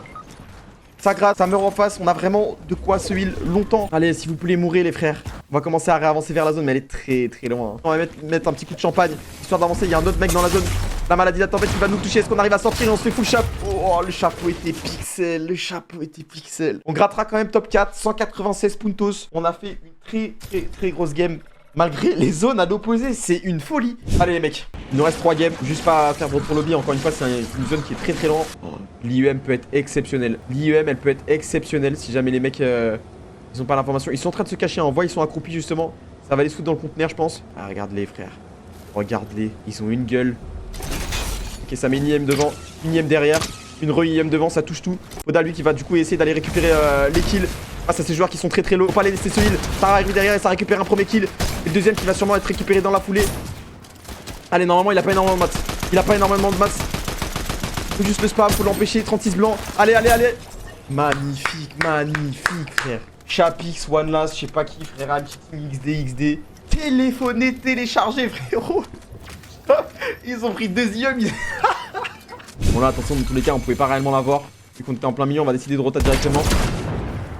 S1: Ça gratte, ça meurt en face, on a vraiment de quoi se heal longtemps. Allez, s'il vous plaît, mourrez les frères. On va commencer à réavancer vers la zone, mais elle est très loin. On va mettre un petit coup de champagne, histoire d'avancer. Il y a un autre mec dans la zone. La maladie de la tempête qui va nous toucher. Est-ce qu'on arrive à sortir et on se fait full chapeau? Oh, le chapeau était pixel. On grattera quand même top 4, 196 puntos. On a fait une très grosse game. Malgré les zones à l'opposé, c'est une folie. Allez les mecs, il nous reste 3 games. Juste pas à faire votre lobby, encore une fois, c'est une zone qui est très loin. L'IEM peut être exceptionnel. L'IEM, elle peut être exceptionnelle si jamais les mecs, ils ont pas l'information. Ils sont en train de se cacher, on voit, ils sont accroupis justement. Ça va les foutre dans le conteneur, je pense. Ah, regarde-les frère. Regarde-les, ils ont une gueule. Ok, ça met une IEM devant, une IEM derrière, une re-IEM devant, ça touche tout. Poda, lui, qui va du coup essayer d'aller récupérer les kills. Face à ces joueurs qui sont très low. Faut pas les laisser se heal. Ça arrive derrière et ça récupère un premier kill. Et le deuxième qui va sûrement être récupéré dans la foulée. Allez, normalement, il a pas énormément de mats. Faut juste le spam, faut l'empêcher. 36 blancs. Allez. Magnifique, frère. Chapix, One Last, je sais pas qui, frère. I'm cheating, XD. Téléphoner, télécharger, frérot. Ils ont pris 2 IEM. Bon, là, attention, dans tous les cas, on pouvait pas réellement l'avoir. Vu qu'on était en plein milieu, on va décider de rotate directement.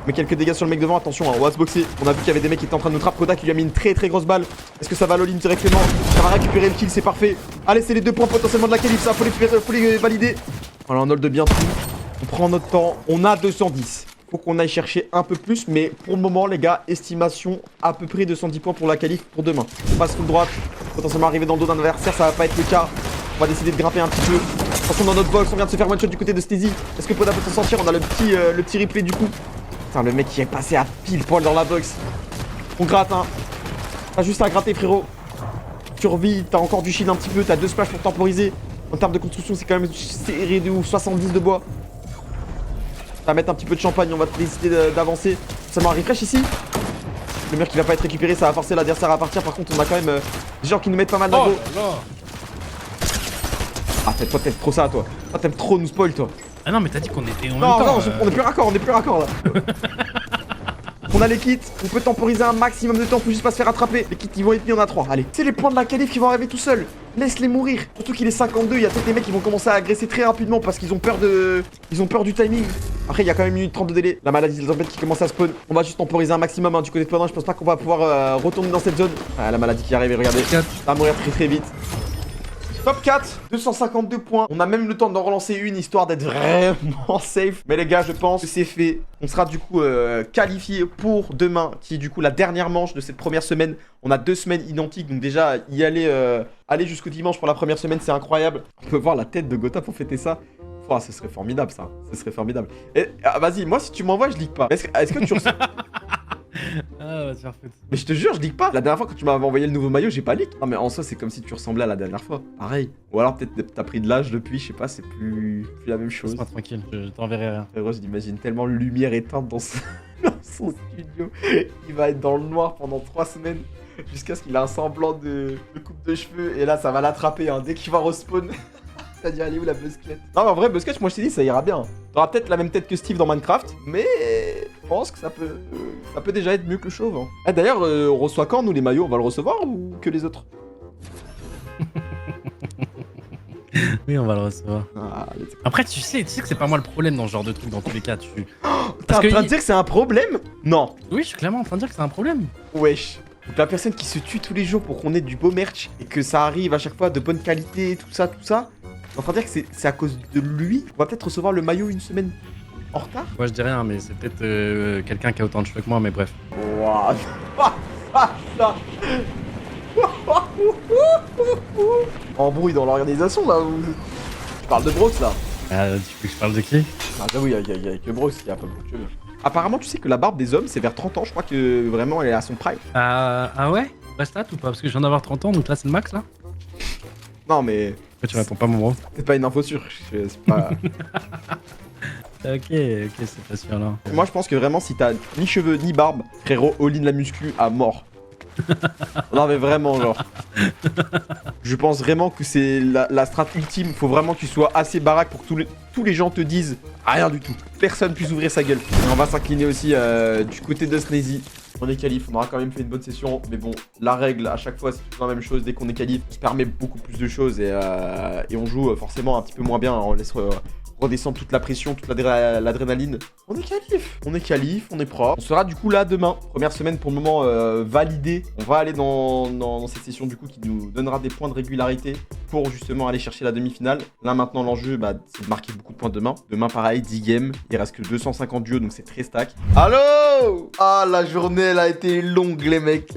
S1: Mais quelques dégâts sur le mec devant, attention, hein, on va se boxer. On a vu qu'il y avait des mecs qui étaient en train de nous trapper. Poda qui lui a mis une très grosse balle. Est-ce que ça va all-in directement? Ça va récupérer le kill, c'est parfait. Allez, c'est les 2 points potentiellement de la qualif, ça, faut les valider. Voilà, on hold bien tout. On prend notre temps, on a 210. Faut qu'on aille chercher un peu plus, mais pour le moment, les gars, estimation à peu près 210 points pour la qualif pour demain. On passe full droite, potentiellement arriver dans le dos d'un adversaire, ça va pas être le cas. On va décider de grimper un petit peu. Attention dans notre box, on vient de se faire one shot du côté de Steezy. Est-ce que Poda peut s'en sortir? On a le petit replay du coup. Putain, le mec qui est passé à pile poil dans la box. On gratte, hein. T'as juste à gratter, frérot. Survie, t'as encore du shield un petit peu, t'as 2 splashes pour temporiser. En termes de construction, c'est quand même serré de ouf. 70 de bois. On va mettre un petit peu de champagne, on va décider d'avancer. Seulement un refresh ici. Le mur qui va pas être récupéré, ça va forcer l'adversaire à partir. Par contre, on a quand même des gens qui nous mettent pas mal d'aggro. Ah, toi, t'aimes trop ça, toi. Toi, t'aimes trop nous spoil, toi.
S2: Ah non, mais t'as dit qu'on était en même
S1: Non,
S2: temps.
S1: on est plus raccord, là. On a les kits, on peut temporiser un maximum de temps, faut juste pas se faire attraper. Les kits ils vont être mis, on a 3, allez. C'est les points de la qualif qui vont arriver tout seuls. Laisse-les mourir. Surtout qu'il est 52, il y a peut-être des mecs qui vont commencer à agresser très rapidement parce qu'ils ont peur du timing. Après il y a quand même 1 minute 30 de délai. La maladie des tempêtes qui commence à spawn. On va juste temporiser un maximum hein, du côté de Pendant. Je pense pas qu'on va pouvoir retourner dans cette zone. Ah, la maladie qui arrive, et regardez. Ça va mourir très vite. Top 4, 252 points. On a même le temps d'en relancer une histoire d'être vraiment safe. Mais les gars, je pense que c'est fait. On sera du coup qualifié pour demain, qui est du coup la dernière manche de cette première semaine. On a 2 semaines identiques, donc déjà y aller, aller jusqu'au dimanche pour la première semaine, c'est incroyable. On peut voir la tête de Gotha pour fêter ça. Oh, ce serait formidable ça. Ce serait formidable. Et vas-y, moi si tu m'envoies, je leak pas. Est-ce que tu ressens...
S2: Ah, va te faire foutre.
S1: Mais je te jure, je leak pas. La dernière fois quand tu m'avais envoyé le nouveau maillot, j'ai pas leak. Non mais en soi, c'est comme si tu ressemblais à la dernière fois. Pareil. Ou alors peut-être t'as pris de l'âge depuis, je sais pas, c'est plus la même chose.
S2: Laisse-moi tranquille, je t'enverrai rien.
S1: Frérot, je l'imagine tellement lumière éteinte dans dans son studio. Il va être dans le noir pendant 3 semaines. Jusqu'à ce qu'il ait un semblant de coupe de cheveux. Et là, ça va l'attraper. Hein. Dès qu'il va respawn. T'as dit, allez où la Buzzcut? Non, mais en vrai, Buzzcut, moi je t'ai dit, ça ira bien. T'auras peut-être la même tête que Steve dans Minecraft. Mais je pense que ça peut déjà être mieux que le chauve. Hein. Ah, d'ailleurs, on reçoit quand, nous, les maillots? On va le recevoir ou que les autres?
S2: Oui, on va le recevoir.
S1: Ah,
S2: Après, tu sais que c'est pas moi le problème dans ce genre de truc, dans tous les cas.
S1: t'es en train de dire que c'est un problème? Non.
S2: Oui, je suis clairement en train de dire que c'est un problème.
S1: Wesh. Donc la personne qui se tue tous les jours pour qu'on ait du beau merch et que ça arrive à chaque fois de bonne qualité, tout ça, t'es en train de dire que c'est à cause de lui. On va peut-être recevoir le maillot une semaine en retard.
S2: Moi, je dis rien, mais c'est peut-être quelqu'un qui a autant de cheveux que moi, mais bref.
S1: Waouh. Ça. Embrouille dans l'organisation là. Tu parles de Brox là.
S2: Tu veux que je parle de qui?
S1: Ah j'avoue, il y a que Brox qui a pas beaucoup de cheveux. Apparemment, tu sais que la barbe des hommes, c'est vers 30 ans. Je crois que vraiment, elle est à son prime.
S2: Ah ouais? Reste là ou pas? Parce que je viens d'avoir 30 ans, donc là, c'est le max, là?
S1: Non, mais
S2: Pourquoi tu réponds pas, mon bro?
S1: c'est pas une info sûre. C'est pas...
S2: Ok, c'est pas sûr, là.
S1: Moi, je pense que vraiment, si t'as ni cheveux ni barbe, frérot, all-in la muscu à mort. Non, mais vraiment, genre. Je pense vraiment que c'est la strat ultime. Faut vraiment que tu sois assez baraque pour que tous les gens te disent rien du tout. Personne puisse ouvrir sa gueule. Et on va s'incliner aussi du côté de Sneezy. On est qualif, on aura quand même fait une bonne session. Mais bon, la règle, à chaque fois, c'est toujours la même chose. Dès qu'on est qualif, on se permet beaucoup plus de choses. Et on joue forcément un petit peu moins bien. On laisse redescendre toute la pression, toute l'adrénaline. On est qualif, on est propre. On sera du coup là demain. Première semaine pour le moment validée. On va aller dans cette session du coup qui nous donnera des points de régularité pour justement aller chercher la demi-finale. Là maintenant l'enjeu c'est de marquer beaucoup de points demain. Demain pareil, 10 games. Il reste que 250 duos donc c'est très stack. Allô? Ah la journée elle a été longue les mecs.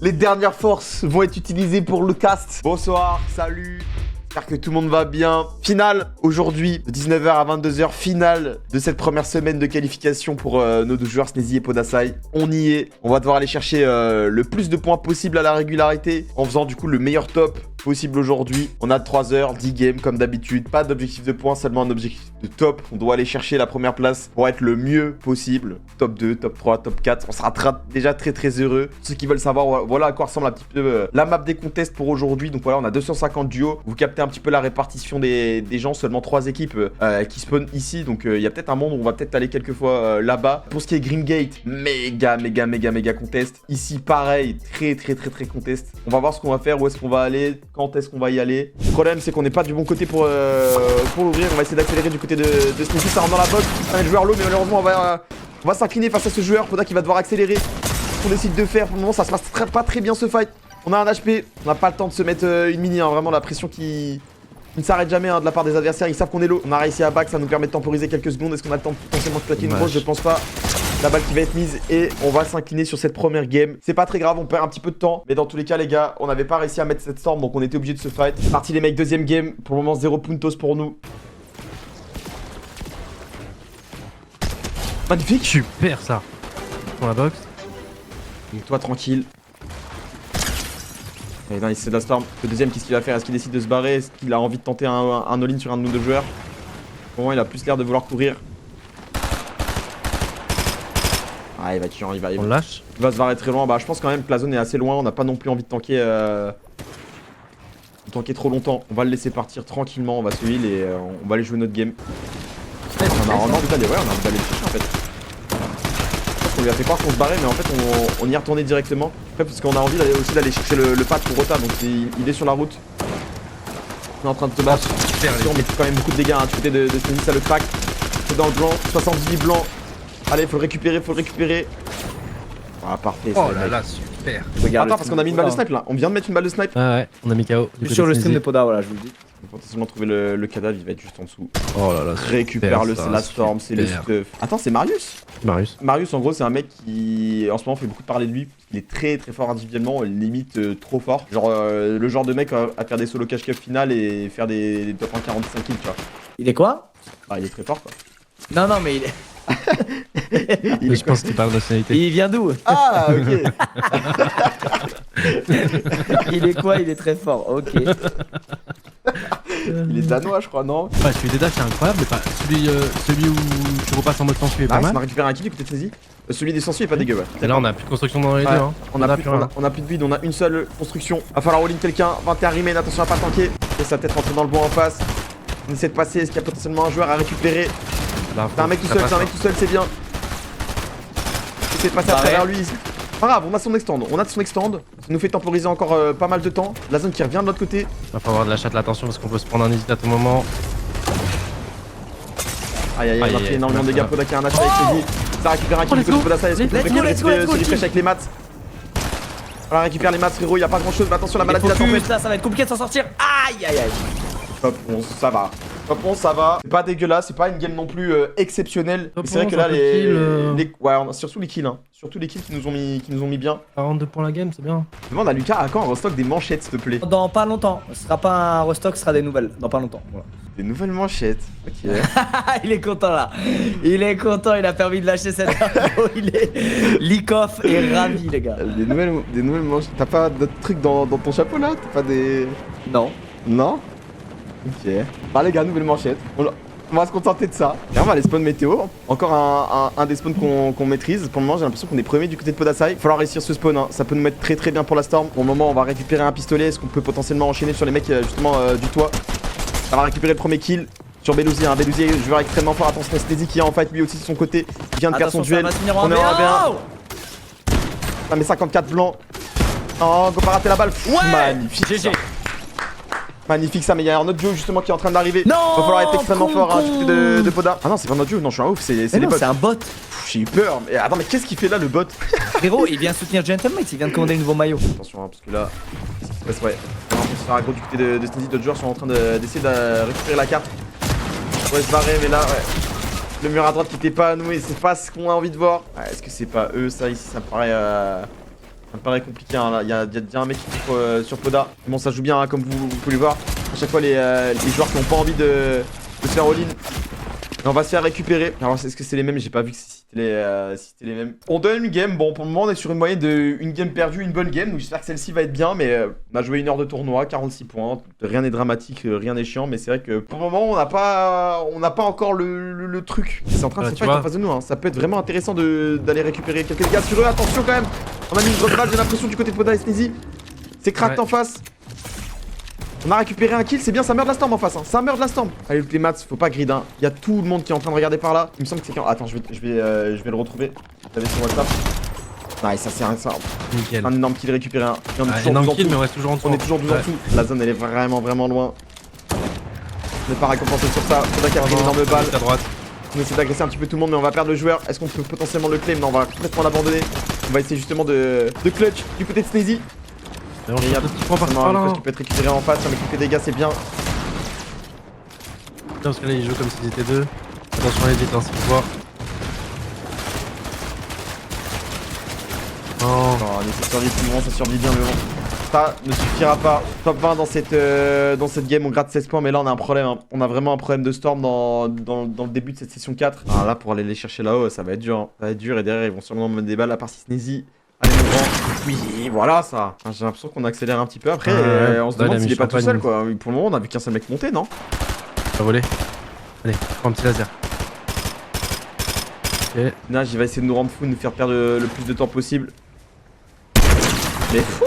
S1: Les dernières forces vont être utilisées pour le cast. Bonsoir, salut. J'espère que tout le monde va bien. Finale aujourd'hui, de 19h à 22h, finale de cette première semaine de qualification pour nos deux joueurs Sneezy et Podasai. On y est. On va devoir aller chercher le plus de points possible à la régularité en faisant du coup le meilleur top possible aujourd'hui. On a 3 heures, 10 games comme d'habitude. Pas d'objectif de points, seulement un objectif de top. On doit aller chercher la première place pour être le mieux possible. Top 2, top 3, top 4. On sera déjà très très heureux. Ceux qui veulent savoir, voilà à quoi ressemble un petit peu la map des contests pour aujourd'hui. Donc voilà, on a 250 duos. Vous captez un petit peu la répartition des gens. Seulement 3 équipes qui spawnent ici. Donc il y a peut-être un monde où on va peut-être aller quelques fois là-bas. Pour ce qui est Grimgate, méga contest. Ici pareil, très contest. On va voir ce qu'on va faire, où est-ce qu'on va aller, quand est-ce qu'on va y aller. Le problème c'est qu'on n'est pas du bon côté pour l'ouvrir. On va essayer d'accélérer du côté de Sneezy. Ça rentre dans la box. Un joueur low mais malheureusement on va s'incliner face à ce joueur. Faudra qu'il va devoir accélérer. Ce qu'on décide de faire. Pour le moment ça se passe pas très bien ce fight. On a un HP. On n'a pas le temps de se mettre une mini. Hein. Vraiment la pression qui ne s'arrête jamais de la part des adversaires. Ils savent qu'on est low. On a réussi à back. Ça nous permet de temporiser quelques secondes. Est-ce qu'on a le temps potentiellement de claquer une grosse? Je pense pas. La balle qui va être mise et on va s'incliner sur cette première game. C'est pas très grave, on perd un petit peu de temps. Mais dans tous les cas les gars, on n'avait pas réussi à mettre cette storm. Donc on était obligé de se fight. C'est parti les mecs, deuxième game. Pour le moment 0 puntos pour nous. Magnifique.
S2: Super ça. Pour la box.
S1: Donc toi tranquille. Et non, c'est de la storm. Le deuxième, qu'est-ce qu'il va faire? Est-ce qu'il décide de se barrer? Est-ce qu'il a envie de tenter un all-in sur un de nos deux joueurs? Pour moi il a plus l'air de vouloir courir. Ah, il va tuer,
S2: On lâche.
S1: Il va se barrer très loin. Bah, je pense quand même que la zone est assez loin. On n'a pas non plus envie de tanker, trop longtemps. On va le laisser partir tranquillement. On va se heal et on va aller jouer notre game. On a envie d'aller le chercher en fait. Je pense qu'on lui a fait croire qu'on se barrait, mais en fait, on y est retourné directement. Après, parce qu'on a envie aussi d'aller chercher le pad pour Rota. Donc, il est sur la route. On est en train de se battre. On met quand même beaucoup de dégâts. Hein. Du côté de Sneezy, ça le craque. C'est dans le blanc. 78 blanc. Allez, faut le récupérer. Ah, parfait.
S2: Oh là là, super.
S1: Regarde, attends, parce qu'on a mis une balle de snipe là. On vient de mettre une balle de snipe.
S2: Ouais, on a mis KO.
S3: Sur le stream de Poda, voilà, je vous le dis.
S1: On va potentiellement trouver le cadavre, il va être juste en dessous.
S2: Oh là là.
S1: Récupère la storm, c'est le stuff. Attends, c'est Marius. Marius, en gros, c'est un mec qui en ce moment fait beaucoup parler de lui. Il est très fort individuellement, limite trop fort. Genre, le genre de mec à faire des solo cash cup finales et faire des top 1 45 kills, tu vois.
S3: Il est quoi?
S1: Ah, il est très fort quoi.
S3: Non, mais il est.
S2: Je pense qu'il parle de nationalité.
S3: Il vient d'où?
S1: Ah, ok.
S3: Il est quoi? Il est très fort, ok.
S1: Il est danois, je crois, non?
S2: Ouais, celui des dash c'est incroyable, mais pas celui où tu repasses en mode sensu est pas
S1: Nice, on a
S2: mal.
S1: récupéré un kill, écoutez, saisi. Celui des sensus est pas dégueu, ouais.
S2: Et là on a plus de construction dans les
S1: Ouais,
S2: deux. Hein.
S1: on a plus de vide, on a une seule construction. Va falloir all-in quelqu'un, 21 remain, attention à pas tanker. Et ça va peut-être rentrer dans le bois en face. On essaie de passer, est-ce qu'il y a potentiellement un joueur à récupérer?
S2: Là,
S1: C'est un mec tout seul, c'est bien. Essaie de passer à travers lui. Pas grave, on a son extend, Ça nous fait temporiser encore pas mal de temps. La zone qui revient de l'autre côté.
S2: Va falloir de la chatte l'attention parce qu'on peut se prendre un hésite à tout moment.
S1: Aïe aïe, on a pris énormément de dégâts. Poda qui a un achat avec Teddy. Ça récupère un kill du côté de Poda, ça est-ce qu'on peut récupérer ce refresh avec les mats? On récupère les mats, frérot, y a pas grand chose, mais attention, la maladie de la tempête.
S3: Là, ça va être compliqué de s'en sortir. Aïe aïe aïe.
S1: Top 11, ça va. Top 11, ça va. C'est pas dégueulasse, c'est pas une game non plus exceptionnelle.
S2: Top
S1: Mais c'est vrai
S2: 11,
S1: que là,
S2: un peu de
S1: les... Ouais, on a surtout les kills, hein. Surtout les kills qui nous ont mis bien.
S2: 42 points la game, c'est bien.
S1: Demande à Lucas à quand on restock des manchettes, s'il te plaît.
S3: Dans pas longtemps. Ce sera pas un restock, ce sera des nouvelles. Dans pas longtemps. Voilà.
S1: Des nouvelles manchettes. Ok.
S3: Il est content là. Il est content, il a permis de lâcher cette info. Il est. Likoff est ravi, les gars.
S1: Des nouvelles manchettes. T'as pas d'autres trucs dans ton chapeau là? T'as pas des.
S3: Non.
S1: Non? Ok. Bah les gars, nouvelle manchette. On va se contenter de ça. Et on va aller spawn météo. Encore un des spawns qu'on maîtrise. Pour le moment, j'ai l'impression qu'on est premier du côté de Podasai. Il va falloir réussir ce spawn. Hein. Ça peut nous mettre très bien pour la storm. Pour le moment, on va récupérer un pistolet. Est-ce qu'on peut potentiellement enchaîner sur les mecs justement du toit? Ça va récupérer le premier kill sur Belouzi. Hein. Belouzi, joueur extrêmement fort. Attention, Sneezy qui est en fight lui aussi de son côté. Il vient de perdre son duel. On est en 1v1. Ah, mais 54 blancs. Oh, go pas rater la balle.
S3: Ouais.
S1: Magnifique.
S3: GG.
S1: Magnifique ça, mais il y a un autre duo justement qui est en train d'arriver.
S3: Non.
S1: Va falloir être extrêmement fort du côté de Poda. Ah non, c'est pas notre duo, non, je suis un ouf, c'est les bots.
S3: C'est un bot.
S1: J'ai eu peur. Mais attends, mais qu'est-ce qu'il fait là le bot?
S3: Frérot, il vient soutenir Gentleman, il vient de commander le nouveau maillot.
S1: Attention, hein, parce que là, ouais, on va se faire aggro du côté de Sneezy. D'autres joueurs sont en train d'essayer de récupérer la carte. On pourrait se barrer, mais là, ouais. Le mur à droite qui était pas à nous et c'est pas ce qu'on a envie de voir. Ouais, est-ce que c'est pas eux ça ici? Ça me paraît compliqué. Hein, là. Il y a déjà un mec qui souffre sur Poda. Bon, ça joue bien, hein, comme vous pouvez le voir. À chaque fois, les joueurs qui n'ont pas envie de se faire all-in. Et on va se faire récupérer. Alors, est-ce que c'est les mêmes? J'ai pas vu si c'était les mêmes. On donne une game. Bon, pour le moment, on est sur une moyenne de une game perdue, une bonne game. Donc, j'espère que celle-ci va être bien. Mais on a joué 1 heure de tournoi, 46 points. Rien n'est dramatique, rien n'est chiant. Mais c'est vrai que pour le moment, on n'a pas encore le truc. C'est en train de se fight en face de nous. Hein. Ça peut être vraiment intéressant d'aller récupérer quelques dégâts sur eux. Attention quand même. On a mis une grosse balle, j'ai l'impression, du côté de Poda et Sneezy. C'est cracked en face. On a récupéré un kill, c'est bien, ça meurt de la storm en face, hein. Ça meurt de la storm. Allez, les mats, faut pas grid, hein. Il y a tout le monde qui est en train de regarder par là. Il me semble que c'est quand. Attends, je vais le retrouver. J'avais sur WhatsApp. Nice, ça c'est
S2: Nickel.
S1: un énorme kill récupéré. Hein. Et on est toujours
S2: énorme
S1: 12 en
S2: kill, mais
S1: dessous.
S2: on reste toujours en dessous.
S1: On est toujours 12 en dessous. La zone elle est vraiment loin. On n'est pas récompensé sur ça. Faudra qu'il y ait une énorme balle.
S2: À droite.
S1: On essaie d'agresser un petit peu tout le monde, mais on va perdre le joueur. Est-ce qu'on peut potentiellement le claim? Non, on va complètement l'abandonner. On va essayer justement de clutch du côté de Sneezy.
S2: Il y a un petit point par
S1: Non,
S2: là.
S1: qui peut être récupéré en face, avec quelques dégâts, c'est bien.
S2: Parce que là, ils jouent comme s'ils étaient deux. Attention à les hein, s'il faut voir. Oh.
S1: Non, on essaie de survivre tout le monde, ça survit bien, mais bon. Ça ne suffira pas. Top 20 dans cette game, on gratte 16 points, mais là on a un problème. Hein. On a vraiment un problème de storm dans le début de cette session 4. Alors là, pour aller les chercher là-haut, ça va être dur. Hein. Ça va être dur, et derrière, ils vont sûrement mettre des balles, à part si Sneezy. Allez, mon grand. Oui, voilà ça. J'ai l'impression qu'on accélère un petit peu après. On se demande s'il est pas tout seul, quoi. Pour le moment, on a vu qu'un seul mec monter, non?
S2: Ça va voler. Allez, prends un petit laser. Ok.
S1: Là, il va essayer de nous rendre fous, de nous faire perdre le plus de temps possible. Mais fou!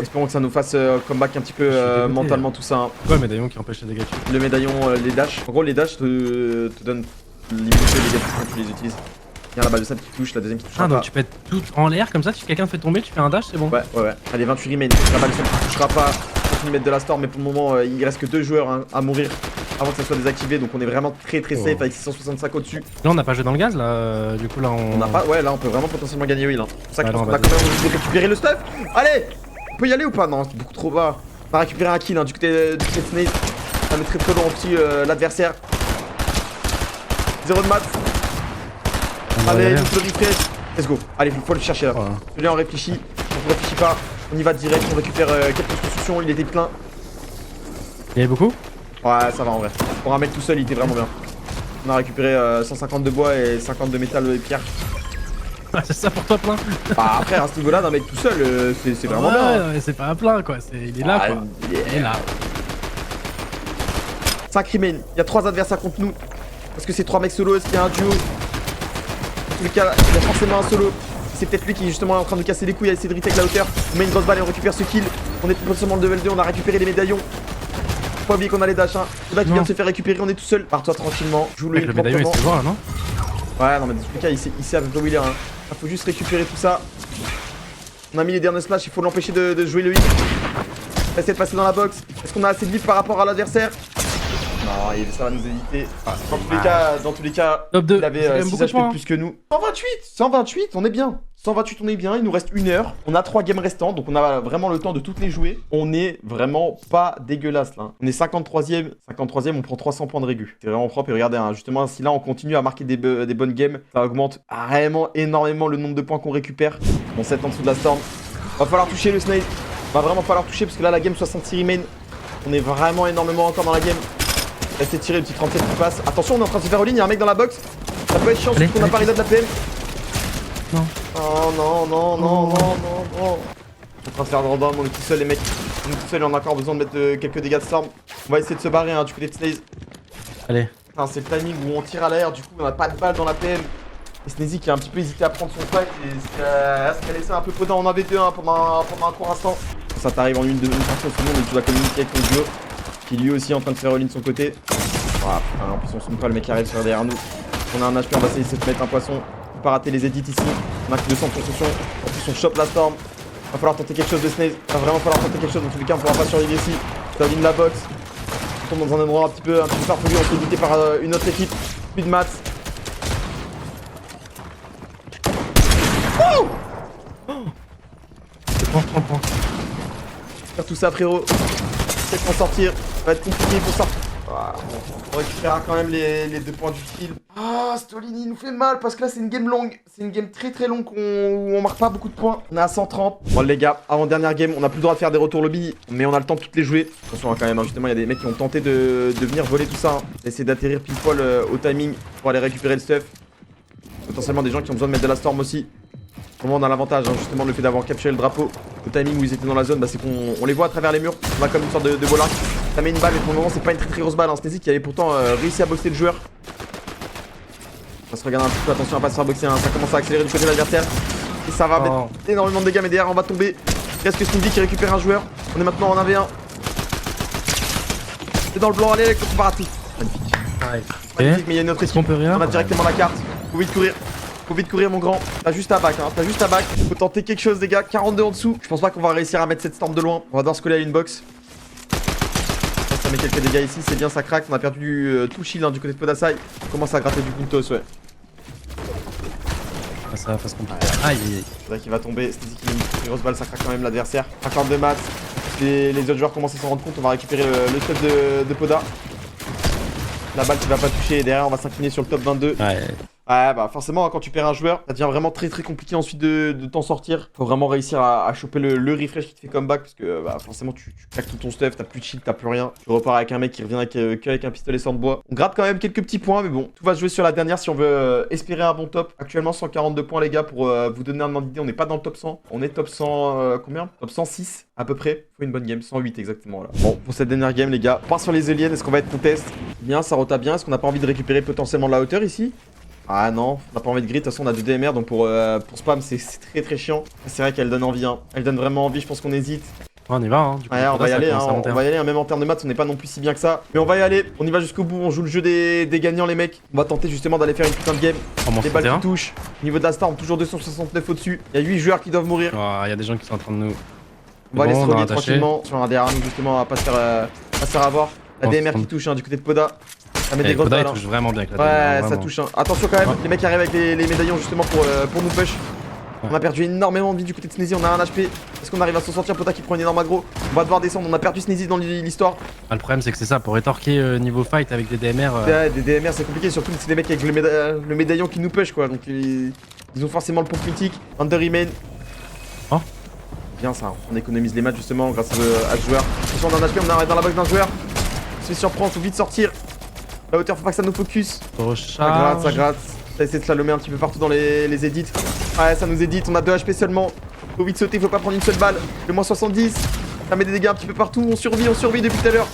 S1: Espérons que ça nous fasse comeback un petit peu mentalement tout ça. Hein.
S2: Quoi, le médaillon qui empêche les dégâts?
S1: Le médaillon, les dashs. En gros, les dashs te donnent l'immunité des dégâts quand tu les utilises. Il y a la balle de sable qui touche, la deuxième qui touche.
S2: Ah, donc
S1: pas.
S2: tu peux être tout en l'air comme ça, si quelqu'un te fait tomber, tu fais un dash, c'est bon?
S1: Ouais. Allez, 28 remain. La balle de sable qui touchera pas. Continue de mettre de la storm, mais pour le moment, il reste que 2 joueurs hein, à mourir avant que ça soit désactivé. Donc on est vraiment très safe avec 665 au-dessus.
S2: Là, on n'a pas joué dans le gaz, là. Du coup, là,
S1: On n'a pas. Ouais, là, on peut vraiment potentiellement gagner Will. Hein. C'est pour ça que je pense qu'on a
S2: vas-y.
S1: quand même envie de récupérer le stuff. Allez! On peut y aller ou pas? Non, c'est beaucoup trop bas. On va récupérer un kill hein, du côté de Snake. Ça mettrait très long aussi l'adversaire. 0 de maths. Allez, nous le refresh. Let's go. Allez, il faut le chercher là.
S2: Voilà.
S1: Celui-là, on réfléchit. On réfléchit pas. On y va direct. On récupère quelques constructions. Il était plein.
S2: Il y avait beaucoup?
S1: Ouais, ça va en vrai. Pour un mec tout seul, il était vraiment bien. On a récupéré 150 de bois et 50 de métal et pierre.
S2: Ah, c'est ça pour toi plein.
S1: Bah après à ce niveau-là d'un mec tout seul, c'est vraiment
S2: Ouais,
S1: bien. Hein.
S2: ouais, c'est pas à plein quoi, il est là
S1: Ah,
S2: quoi. Il est là.
S1: 5 remain, il y a 3 adversaires contre nous. Parce que c'est 3 mecs solo, est-ce qu'il y a un duo? Dans tous les cas, il y a forcément un solo. C'est peut-être lui qui est justement en train de casser les couilles à essayer de retake la hauteur. On met une grosse balle et on récupère ce kill. On est potentiellement le level 2, on a récupéré les médaillons. Faut pas oublier qu'on a les dash, hein. Là qui vient de se faire récupérer, on est tout seul. Pars-toi tranquillement, joue le
S2: Avec le médaillon, il se voit là, non?
S1: Ouais, non, mais dans tous les cas, il sait à peu près où il est. Hein. Il faut juste récupérer tout ça. On a mis les derniers splash, il faut l'empêcher de jouer le hit. On va essayer de passer dans la box. Est-ce qu'on a assez de vide par rapport à l'adversaire? Non, ça va nous éviter. Enfin, dans tous les cas,
S2: Top 2,
S1: il avait 6 HP de plus que nous. 128, on est bien. 128, on est bien. Il nous reste 1 heure. On a 3 games restants, donc on a vraiment le temps de toutes les jouer. On est vraiment pas dégueulasse là. On est 53ème. 53ème, on prend 300 points de régu. C'est vraiment propre. Et regardez, hein, justement, si là on continue à marquer des bonnes games, ça augmente vraiment énormément le nombre de points qu'on récupère. On s'est en dessous de la storm. Va falloir toucher le snake. Va vraiment falloir toucher parce que là, la game 66 remain. On est vraiment énormément encore dans la game. Essayer de tirer le petit 37 qui passe. Attention, on est en train de se faire all-in, il y a un mec dans la box. Ça peut être chiant surtout qu'on a pas reload la PM.
S2: Non.
S1: Oh non, non, non, non, non, non. On est en train de faire random, on est tout seul les mecs. On est tout seul et on a encore besoin de mettre quelques dégâts de storm. On va essayer de se barrer du côté de Snaze.
S2: Allez.
S1: C'est le timing où on tire à l'air, du coup on a pas de balle dans la PM. Et Snazy qui a un petit peu hésité à prendre son fight et ce qui a laissé un peu Poda en AV2 pendant un court instant. Ça t'arrive en une fraction de seconde et tu dois communiquer avec ton duo. Qui lui aussi est en train de faire all-in de son côté. Voilà, en plus on sonne pas, le mec arrive sur derrière nous. On a un HP, on va essayer de se mettre un poisson. On peut pas rater les edits ici. On a que 200 de construction. En plus on chope la storm. Va falloir tenter quelque chose de Snaze. Va vraiment falloir tenter quelque chose. Dans tous les cas on pourra pas survivre ici. On termine la box. On tombe dans un endroit un petit peu farfelu. On se fait buter par une autre équipe. Plus de maths. Oh,
S2: Prends.
S1: faire tout ça frérot. Peut-être s'en sortir. Ça va être compliqué pour sortir. Ah, on récupérera quand même les 2 points du kill. Ah, Stolini nous fait mal parce que là c'est une game longue. C'est une game très longue où on marque pas beaucoup de points. On est à 130. Bon les gars, avant dernière game, on a plus le droit de faire des retours lobby, mais on a le temps de toutes les jouer. Attention quand même, hein, justement il y a des mecs qui ont tenté de venir voler tout ça. Hein. Essayer d'atterrir pile poil au timing pour aller récupérer le stuff. Potentiellement des gens qui ont besoin de mettre de la storm aussi. Pour le moment on a l'avantage, hein, justement le fait d'avoir capturé le drapeau. Au timing où ils étaient dans la zone, bah, c'est qu'on les voit à travers les murs. On a comme une sorte de volard. Ça met une balle, mais pour le moment c'est pas une très grosse balle. Hein. Snazy qui avait pourtant réussi à boxer le joueur. On va se regarder un petit peu, attention à pas se faire boxer, hein. Ça commence à accélérer du côté de l'adversaire. Et ça va mettre énormément de dégâts, mais derrière on va tomber. Il reste que Sneedy qui récupère un joueur. On est maintenant en 1v1. C'est dans le blanc, allez avec le comparatif. Magnifique. Magnifique, mais il y a une autre équipe.
S2: On peut rien.
S1: On a directement la carte. Faut vite courir. Faut vite courir mon grand. T'as juste à back, hein. T'as juste à back. Faut tenter quelque chose les gars. 42 en dessous. Je pense pas qu'on va réussir à mettre cette storm de loin. On va devoir se coller à une box. Ça met quelques dégâts ici, c'est bien, ça craque. On a perdu tout le shield hein, du côté de Podasai. On commence à gratter du puntos, ouais.
S2: Ça va faire compliqué. Aïe.
S1: C'est vrai qu'il va tomber. Sneezy qui met une grosse balle, ça craque quand même l'adversaire. 50 de maths. Les autres joueurs commencent à s'en rendre compte. On va récupérer le stuff de Poda. La balle qui va pas toucher et derrière on va s'incliner sur le top 22. Ouais, bah forcément, quand tu perds un joueur, ça devient vraiment très compliqué ensuite de t'en sortir. Faut vraiment réussir à choper le refresh qui te fait comeback parce que bah, forcément, tu claques tout ton stuff, t'as plus de shield, t'as plus rien. Tu repars avec un mec qui revient qu'avec un pistolet sans de bois. On gratte quand même quelques petits points, mais bon, tout va se jouer sur la dernière si on veut espérer un bon top. Actuellement, 142 points, les gars, pour vous donner un ordre d'idée. On n'est pas dans le top 100. On est top 100, combien? Top 106 à peu près. Faut une bonne game, 108 exactement là. Bon, pour cette dernière game, les gars, on part sur les aliens. Est-ce qu'on va être contest? Bien, ça rota bien. Est-ce qu'on n'a pas envie de récupérer potentiellement de la hauteur ici? Ah non, on n'a pas envie de grid, de toute façon on a 2 DMR donc pour spam c'est très chiant. C'est vrai qu'elle donne envie, hein. Elle donne vraiment envie, je pense qu'on hésite.
S2: On y va, hein. Du coup,
S1: ouais, on va y aller, hein. On va y aller, hein. Même en termes de maths on n'est pas non plus si bien que ça. Mais on va y aller, on y va jusqu'au bout, on joue le jeu des gagnants les mecs. On va tenter justement d'aller faire une putain de game. Les balles qui touchent, niveau de la storm, toujours 269 au-dessus. Il y a 8 joueurs qui doivent mourir.
S2: Il y a des gens qui sont en train de nous...
S1: On va aller se relier tranquillement sur un derrière nous justement à pas se faire avoir. La DMR qui touche hein, du côté de Poda. Ça met des grosses balles.
S2: Touche vraiment bien avec la
S1: DMR, ça touche. Hein. Attention quand même, les mecs arrivent avec les médaillons justement pour nous push. On a perdu énormément de vie du côté de Sneezy, on a un HP. Est-ce qu'on arrive à s'en sortir? Poda qui prend une énorme aggro. On va devoir descendre, on a perdu Sneezy dans l'histoire.
S2: Le problème c'est que c'est ça, pour rétorquer niveau fight avec des DMR...
S1: Ouais, des DMR c'est compliqué, surtout que c'est des mecs avec le médaillon qui nous push quoi. Donc ils ont forcément le pompe mythique. Under remain.
S2: Oh.
S1: Bien ça, on économise les matchs justement grâce à ce joueur. Attention on a un HP, on arrive dans la box d'un joueur. On se fait surprendre, faut vite sortir. La hauteur, faut pas que ça nous focus. Ça gratte,
S2: Recharge.
S1: ça gratte. Ça essaie de slalomer un petit peu partout dans les edits. Ouais, ça nous édite, on a 2 HP seulement. Faut vite sauter, faut pas prendre une seule balle. Le moins 70. Ça met des dégâts un petit peu partout. On survit depuis tout à l'heure.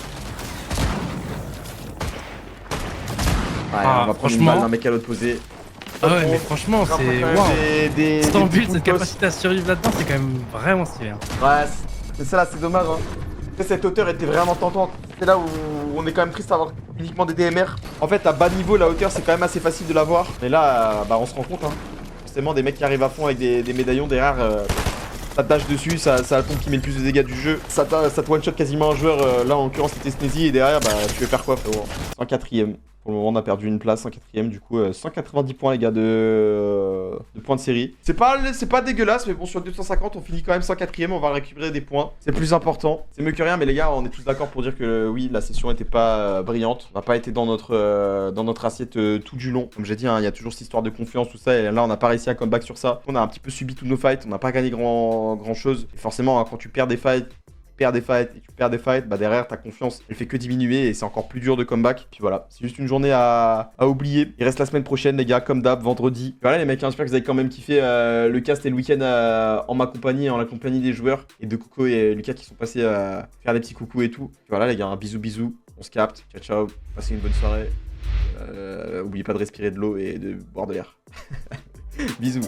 S1: Ouais,
S2: Ah,
S1: on va prendre une
S2: franchement.
S1: balle d'un mec à l'autre posé.
S2: Ah ouais, mais franchement, c'est waouh. C'est en but, cette capacité à survivre là-dedans, c'est quand même vraiment stylé. Hein.
S1: Ouais, c'est ça là, c'est dommage. Hein. Cette hauteur était vraiment tentante. C'est là où on est quand même triste d'avoir uniquement des DMR. En fait, à bas niveau, la hauteur, c'est quand même assez facile de l'avoir. Mais là, bah, on se rend compte. Hein. Forcément, des mecs qui arrivent à fond avec des médaillons derrière, ça te dash dessus, ça a la pompe qui met le plus de dégâts du jeu. Ça te one-shot quasiment un joueur. Là, en l'occurrence, c'était Sneezy. Et derrière, bah, tu veux faire quoi, frérot? 104ème. Pour le moment, on a perdu une place, 104ème, du coup, 190 points, les gars, de points de série. C'est pas dégueulasse, mais bon, sur 250, on finit quand même 104ème, on va récupérer des points. C'est plus important. C'est mieux que rien, mais les gars, on est tous d'accord pour dire que oui, la session était pas brillante. On n'a pas été dans notre assiette tout du long. Comme j'ai dit, hein, il y a toujours cette histoire de confiance, tout ça, et là, on n'a pas réussi à comeback sur ça. On a un petit peu subi tous nos fights, on n'a pas gagné grand chose. Et forcément, hein, quand tu perds des fights, bah derrière ta confiance elle fait que diminuer et c'est encore plus dur de comeback. Puis voilà, c'est juste une journée à oublier. Il reste la semaine prochaine les gars, comme d'hab, vendredi. Voilà les mecs, hein, j'espère que vous avez quand même kiffé le cast et le week-end en ma compagnie, en la compagnie des joueurs et de Coco et Lucas qui sont passés à faire des petits coucous et tout. Puis voilà les gars, bisous, on se capte, ciao, passez une bonne soirée. Oubliez pas de respirer de l'eau et de boire de l'air. Bisous.